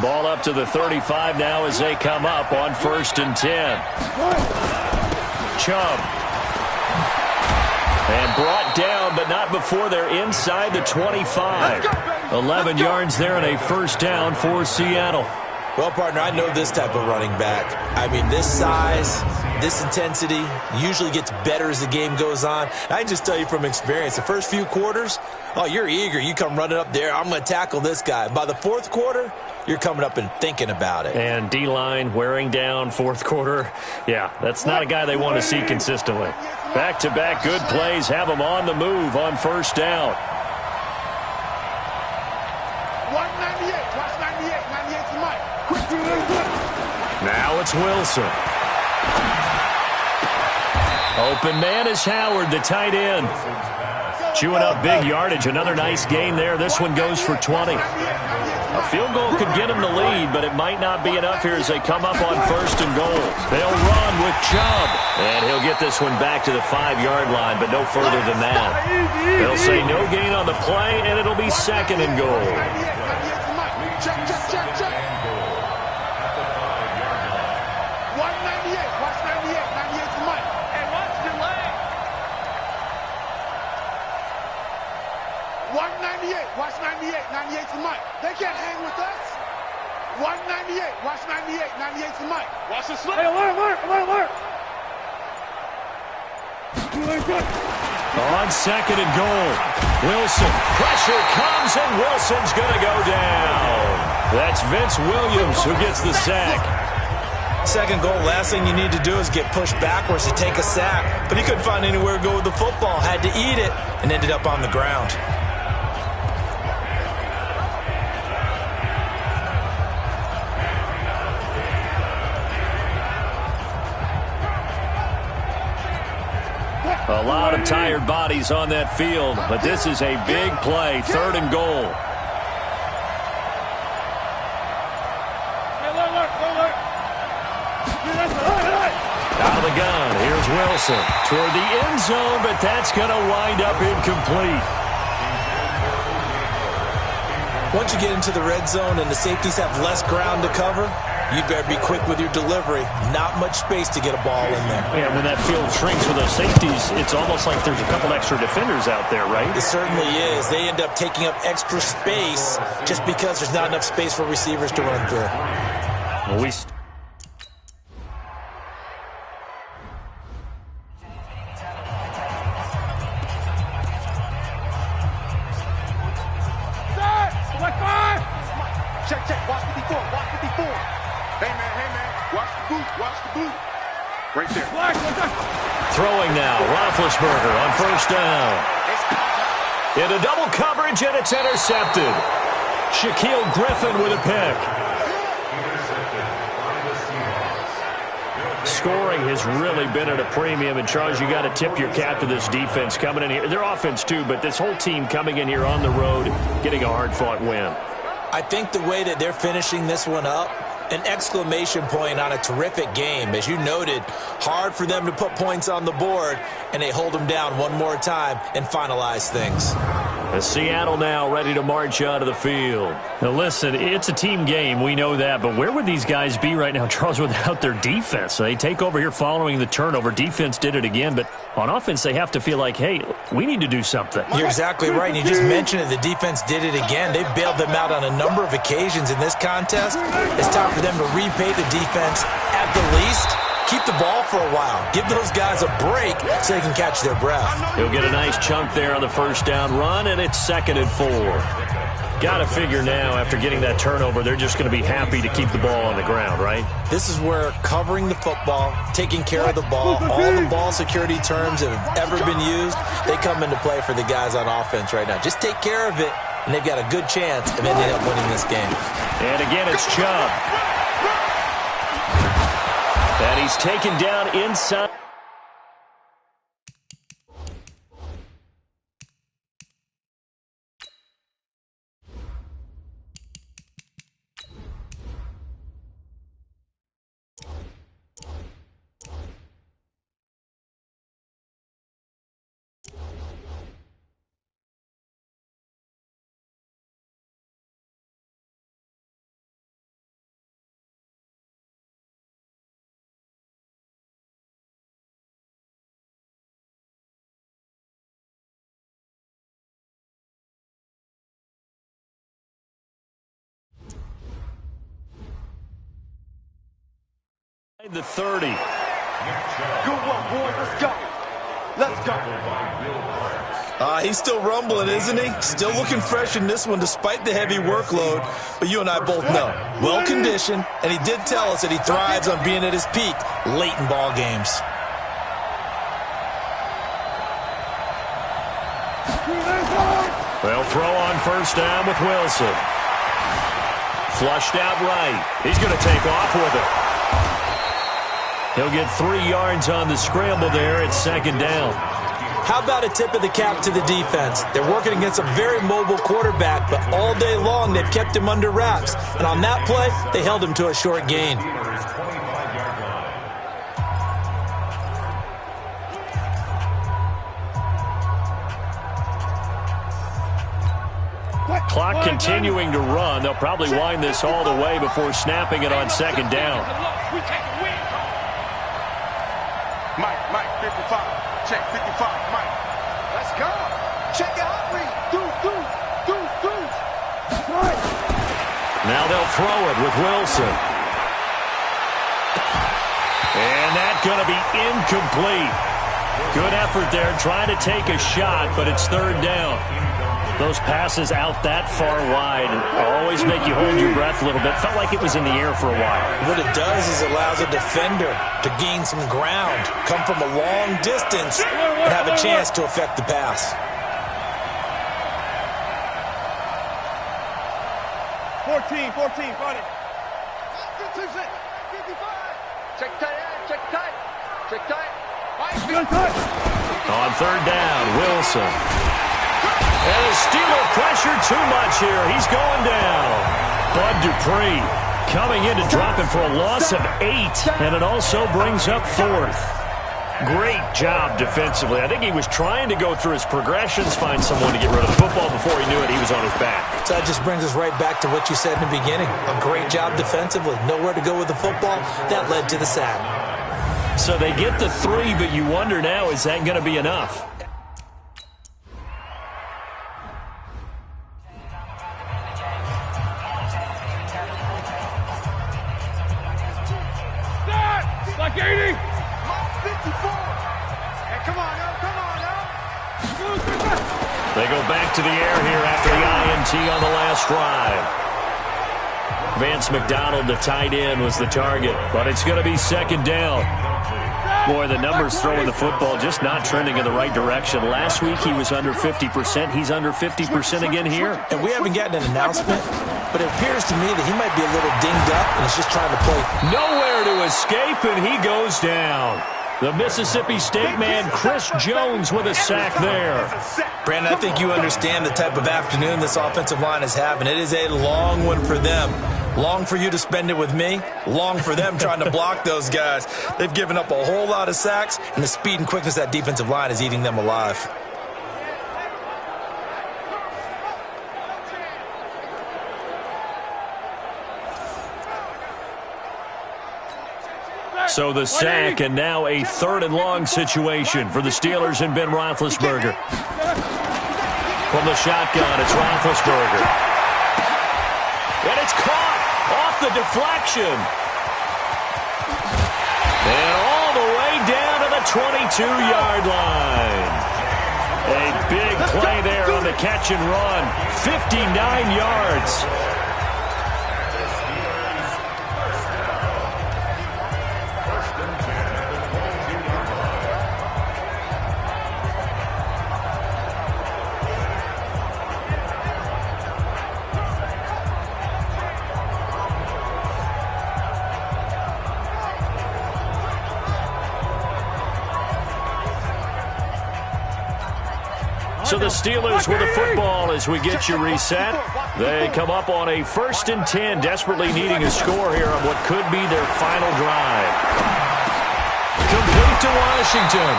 S1: Ball up to the 35 now as they come up on 1st and 10. Chubb. And brought down, but not before they're inside the 25. 11 yards there and a first down for Seattle.
S2: Well, partner, I know this type of running back. I mean, this size, this intensity usually gets better as the game goes on. I can just tell you from experience, the first few quarters, oh, you're eager. You come running up there, I'm going to tackle this guy. By the 4th quarter, you're coming up and thinking about it.
S1: And D-line wearing down 4th quarter. Yeah, that's not a guy they want to see consistently. Back-to-back good plays have them on the move on first down.
S3: 198. Watch 98. 98 to Mike.
S1: Now it's Wilson. Open man is Howard, the tight end. Chewing up big yardage. Another nice gain there. This one goes for 20. A field goal could get them the lead, but it might not be enough here as they come up on 1st and goal. They'll run with Chubb. And he'll get this one back to the 5-yard line, but no further than that. They'll say no gain on the play, and it'll be 2nd and goal.
S3: Check. 198. Watch 98. 98 to Mike.
S4: Hey, watch your leg.
S3: 198. Watch 98. 98 to Mike. They can't hang with us. 198. Watch 98. 98 to Mike. Watch the slip. Hey, alert.
S1: On 2nd and goal, Wilson. Pressure comes, and Wilson's going to go down. That's Vince Williams who gets the sack.
S2: 2nd goal, last thing you need to do is get pushed backwards to take a sack. But he couldn't find anywhere to go with the football. Had to eat it and ended up on the ground.
S1: A lot of tired bodies on that field, but this is a big play, 3rd and goal. Out of the gun, here's Wilson toward the end zone, but that's going to wind up incomplete.
S2: Once you get into the red zone and the safeties have less ground to cover, You better be quick with your delivery. Not much space to get a ball in there.
S1: Yeah, when that field shrinks with those safeties, it's almost like there's a couple extra defenders out there, right?
S2: It certainly is. They end up taking up extra space just because there's not enough space for receivers to run through.
S1: Well,
S3: Check. Watch 54. Hey, man. Watch the boot. Right there.
S1: throwing now. Roethlisberger on first down. Into double coverage, and it's intercepted. Shaquille Griffin with a pick. Scoring has really been at a premium, and Charles, you got to tip your cap to this defense coming in here. Their offense, too, but this whole team coming in here on the road, getting a hard-fought win.
S2: I think the way that they're finishing this one up, an exclamation point on a terrific game. As you noted, hard for them to put points on the board, and they hold them down one more time and finalize things.
S1: Seattle now ready to march out of the field. Now listen, it's a team game, we know that, but where would these guys be right now, Charles, without their defense? They take over here following the turnover. Defense did it again, but on offense they have to feel like, hey, we need to do something.
S2: You're exactly right. You just mentioned it. The defense did it again. They bailed them out on a number of occasions in this contest. It's time for them to repay the defense at the least. Keep the ball for a while. Give those guys a break so they can catch their breath.
S1: He'll get a nice chunk there on the first down run, and it's 2nd and 4. Got to figure now, after getting that turnover, they're just going to be happy to keep the ball on the ground, right?
S2: This is where covering the football, taking care of the ball, all the ball security terms that have ever been used, they come into play for the guys on offense right now. Just take care of it, and they've got a good chance of ending up winning this game.
S1: And again, it's Chubb. And he's taken down inside. The 30.
S3: Good one, boys. Let's go.
S2: He's still rumbling, isn't he? Still looking fresh in this one despite the heavy workload. But you and I both know, well-conditioned, and he did tell us that he thrives on being at his peak late in ball games.
S1: They'll throw on first down with Wilson. Flushed out right. He's going to take off with it. He'll get 3 yards on the scramble there at 2nd down.
S2: How about a tip of the cap to the defense? They're working against a very mobile quarterback, but all day long they've kept him under wraps. And on that play, they held him to a short gain.
S1: Clock continuing to run. They'll probably wind this all the way before snapping it on 2nd down.
S3: Mike, 55. Check 55, Mike. Let's go. Check it out, read. Deuce.
S1: Now they'll throw it with Wilson. And that's going to be incomplete. Good effort there, trying to take a shot, but it's 3rd down. Those passes out that far wide always make you hold your breath a little bit. Felt like it was in the air for a while.
S2: What it does is it allows a defender to gain some ground, come from a long distance, and have a chance to affect the pass.
S3: 14, buddy.
S4: Check tight.
S1: On 3rd down, Wilson. And the Steeler pressure too much here. He's going down. Bud Dupree coming in to drop him for a loss of 8. And it also brings up 4th. Great job defensively. I think he was trying to go through his progressions, find someone to get rid of the football. Before he knew it, he was on his back.
S2: So that just brings us right back to what you said in the beginning. A great job defensively. Nowhere to go with the football. That led to the sack.
S1: So they get the 3, but you wonder now, is that going to be enough?
S3: Like 80. 54. Hey, come on now.
S1: They go back to the air here after the INT on the last drive. Vance McDonald, the tight end, was the target, but it's going to be second down. Boy, the numbers throwing the football just not trending in the right direction. Last week he was under 50%. He's under 50% again here.
S2: And we haven't gotten an announcement, but it appears to me that he might be a little dinged up and is just trying to play.
S1: Nowhere to escape, and he goes down. The Mississippi State man, Chris Jones, with a sack there.
S2: Brandon, I think you understand the type of afternoon this offensive line is having. It is a long one for them. Long for you to spend it with me. Long for them trying to block those guys. They've given up a whole lot of sacks, and the speed and quickness of that defensive line is eating them alive.
S1: So the sack, and now a 3rd and long situation for the Steelers and Ben Roethlisberger. From the shotgun, it's Roethlisberger. And it's caught off the deflection. And all the way down to the 22-yard line. A big play there on the catch and run. 59 yards. So the Steelers with the football as we get you reset. They come up on a 1st and 10, desperately needing a score here on what could be their final drive. Complete to Washington.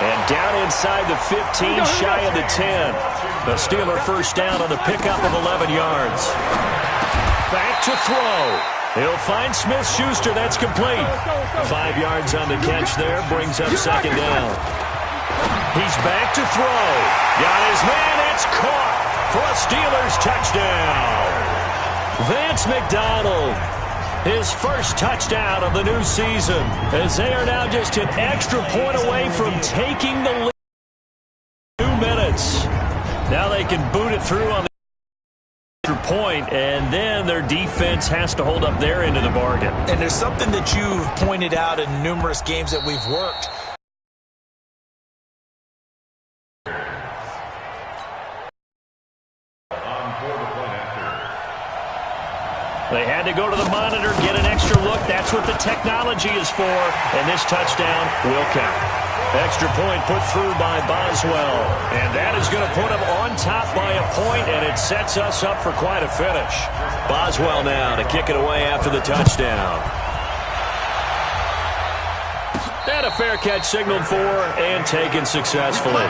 S1: And down inside the 15, shy of the 10. The Steeler first down on the pickup of 11 yards. Back to throw. He'll find Smith-Schuster. That's complete. 5 yards on the catch there. Brings up second down. He's back to throw. Got his man. It's caught for a Steelers touchdown. Vance McDonald, his first touchdown of the new season, as they are now just an extra point away from taking the lead. 2 minutes. Now they can boot it through on the extra point, and then their defense has to hold up their end of the bargain.
S2: And there's something that you've pointed out in numerous games that we've worked.
S1: They had to go to the monitor, get an extra look. That's what the technology is for. And this touchdown will count. Extra point put through by Boswell. And that is going to put him on top by a point, and it sets us up for quite a finish. Boswell now to kick it away after the touchdown. And a fair catch signaled for and taken successfully.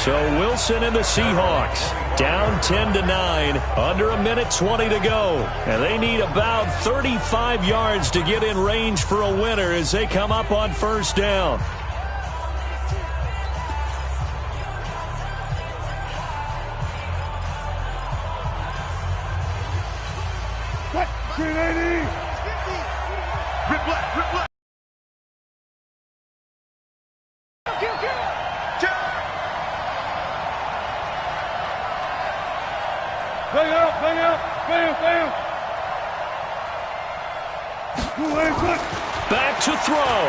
S1: So Wilson and the Seahawks down 10-9, under 1:20 to go. And they need about 35 yards to get in range for a winner as they come up on first down.
S3: What? 380. Rip left, rip left. Bang out, bang out, bam, bam.
S1: Back to throw.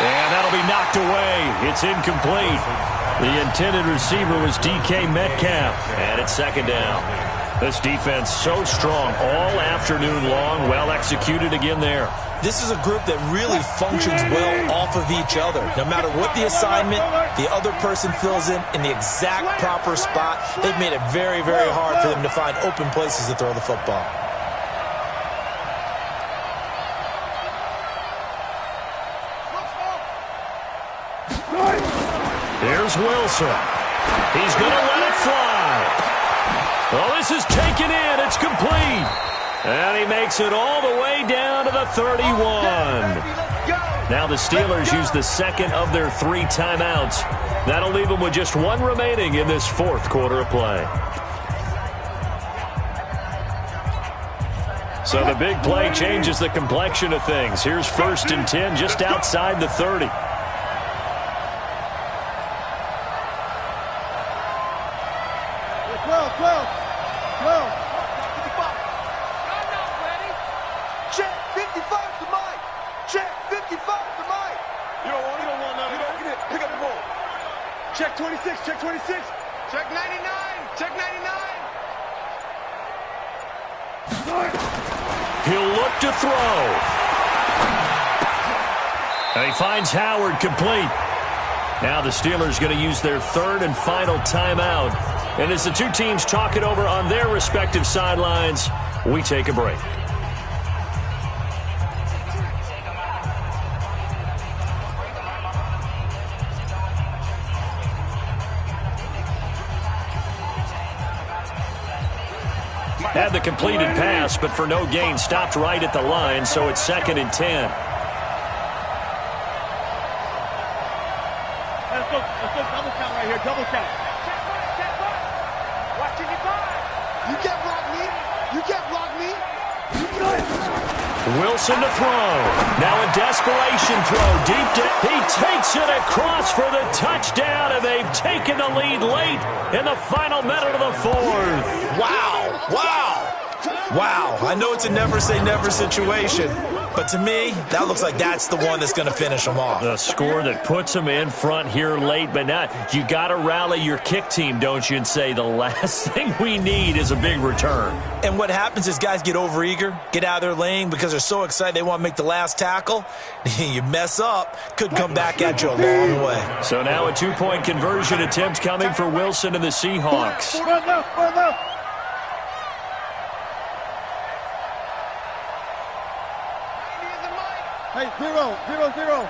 S1: And that'll be knocked away. It's incomplete. The intended receiver was DK Metcalf. And it's second down. This defense so strong all afternoon long. Well executed again there.
S2: This is a group that really functions well off of each other. No matter what the assignment, the other person fills in the exact proper spot. They've made it very, very hard for them to find open places to throw the football.
S1: Here's Wilson. He's going to let it fly. Oh, this is taken in. It's complete. And he makes it all the way down to the 31. Now the Steelers use the second of their 3 timeouts. That'll leave them with just 1 remaining in this 4th quarter of play. So the big play changes the complexion of things. Here's 1st and 10 just outside the 30.
S3: 12, 12. Check 55 to Mike. Check 55 to Mike. You don't want none. You don't get it. Pick up the ball. Check 26. Check 26. Check 99. Check 99.
S1: He'll look to throw. And he finds Howard complete. Now the Steelers going to use their 3rd and final timeout. And as the 2 teams talk it over on their respective sidelines, we take a break. Had the completed pass, but for no gain, stopped right at the line, so it's 2nd and 10.
S3: Let's go double count right here, double count. Watching you five. You can't block me. You can't block me.
S1: Wilson to throw. Now a desperation throw deep down. He takes it across for the touchdown, and they've taken the lead late in the final minute of the 4th.
S2: Wow. I know it's a never-say-never situation, but to me, that looks like that's the one that's going to finish them off.
S1: The score that puts them in front here late, but not. You got to rally your kick team, don't you, and say the last thing we need is a big return.
S2: And what happens is guys get overeager, get out of their lane because they're so excited they want to make the last tackle. You mess up, could come back at you a long way.
S1: So now a 2-point conversion attempt coming for Wilson and the Seahawks.
S3: Forward left. Hey, 0, 0, 0.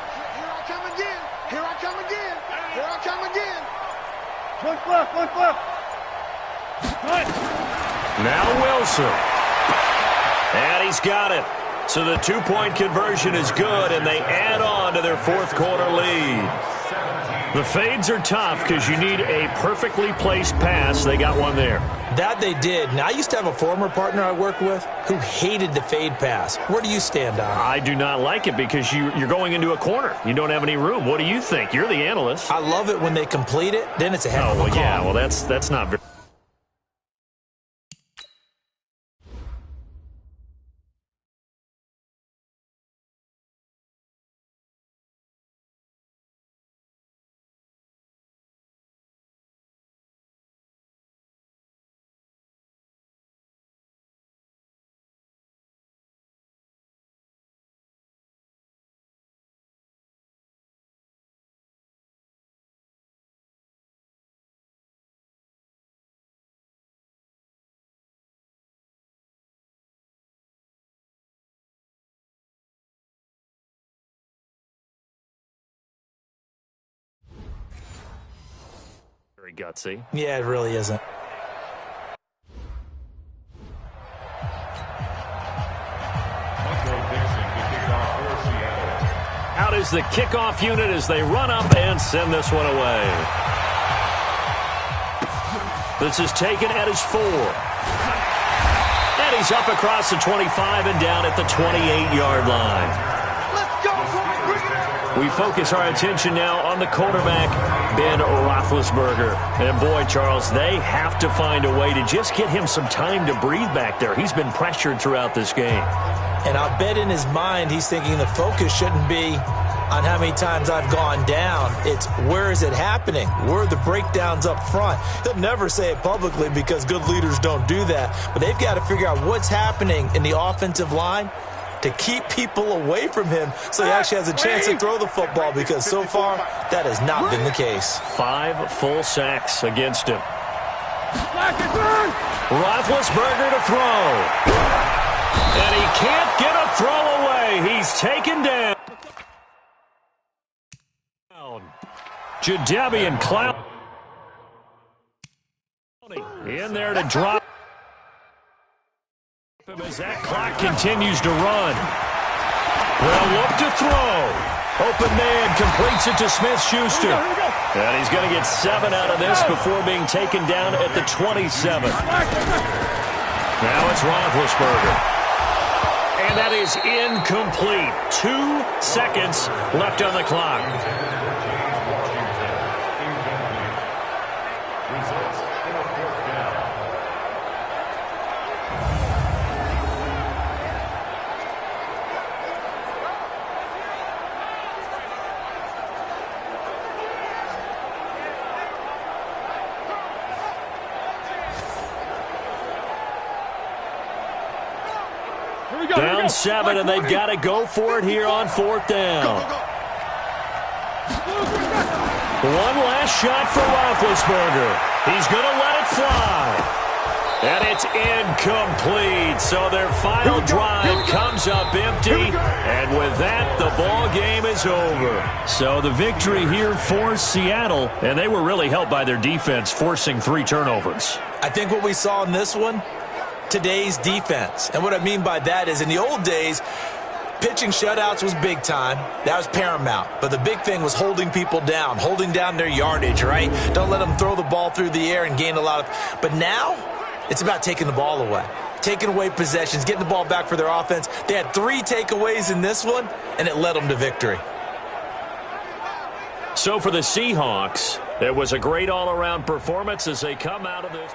S3: Here I come again. One left.
S1: Now Wilson. And he's got it. So the 2-point conversion is good, and they add on to their 4th quarter lead. The fades are tough because you need a perfectly placed pass. They got one there.
S2: That they did. Now, I used to have a former partner I worked with who hated the fade pass. Where do you stand on it?
S1: I do not like it because you're going into a corner. You don't have any room. What do you think? You're the analyst.
S2: I love it when they complete it. Then it's a heck of a call.
S1: Yeah, well, that's not very... Very gutsy.
S2: Yeah, it really isn't.
S1: Out is the kickoff unit as they run up and send this one away. This is taken at his 4. And he's up across the 25 and down at the 28-yard line. We focus our attention now on the quarterback, Ben Roethlisberger. And boy, Charles, they have to find a way to just get him some time to breathe back there. He's been pressured throughout this game.
S2: And I'll bet in his mind he's thinking the focus shouldn't be on how many times I've gone down. It's where is it happening? Where are the breakdowns up front? He'll never say it publicly because good leaders don't do that. But they've got to figure out what's happening in the offensive line to keep people away from him so he actually has a chance to throw the football, because so far that has not been the case.
S1: 5 full sacks against him. Roethlisberger to throw. And he can't get a throw away. He's taken down. Jadeveon Clown in there to drop him as that clock continues to run. Well, look to throw. Open man completes it to Smith-Schuster. And he's going to get 7 out of this before being taken down at the 27. Now it's Roethlisberger. And that is incomplete. 2 seconds left on the clock. Down 7, and they've got to go for it here on 4th down. One last shot for Roethlisberger. He's going to let it fly. And it's incomplete. So their final drive comes up empty. And with that, the ball game is over. So the victory here for Seattle. And they were really helped by their defense, forcing 3 turnovers.
S2: I think what we saw in this one, today's defense. And what I mean by that is in the old days, pitching shutouts was big time. That was paramount. But the big thing was holding people down, holding down their yardage, right? Don't let them throw the ball through the air and gain a lot of... But now, it's about taking the ball away. Taking away possessions, getting the ball back for their offense. They had 3 takeaways in this one, and it led them to victory.
S1: So for the Seahawks, it was a great all-around performance as they come out of this.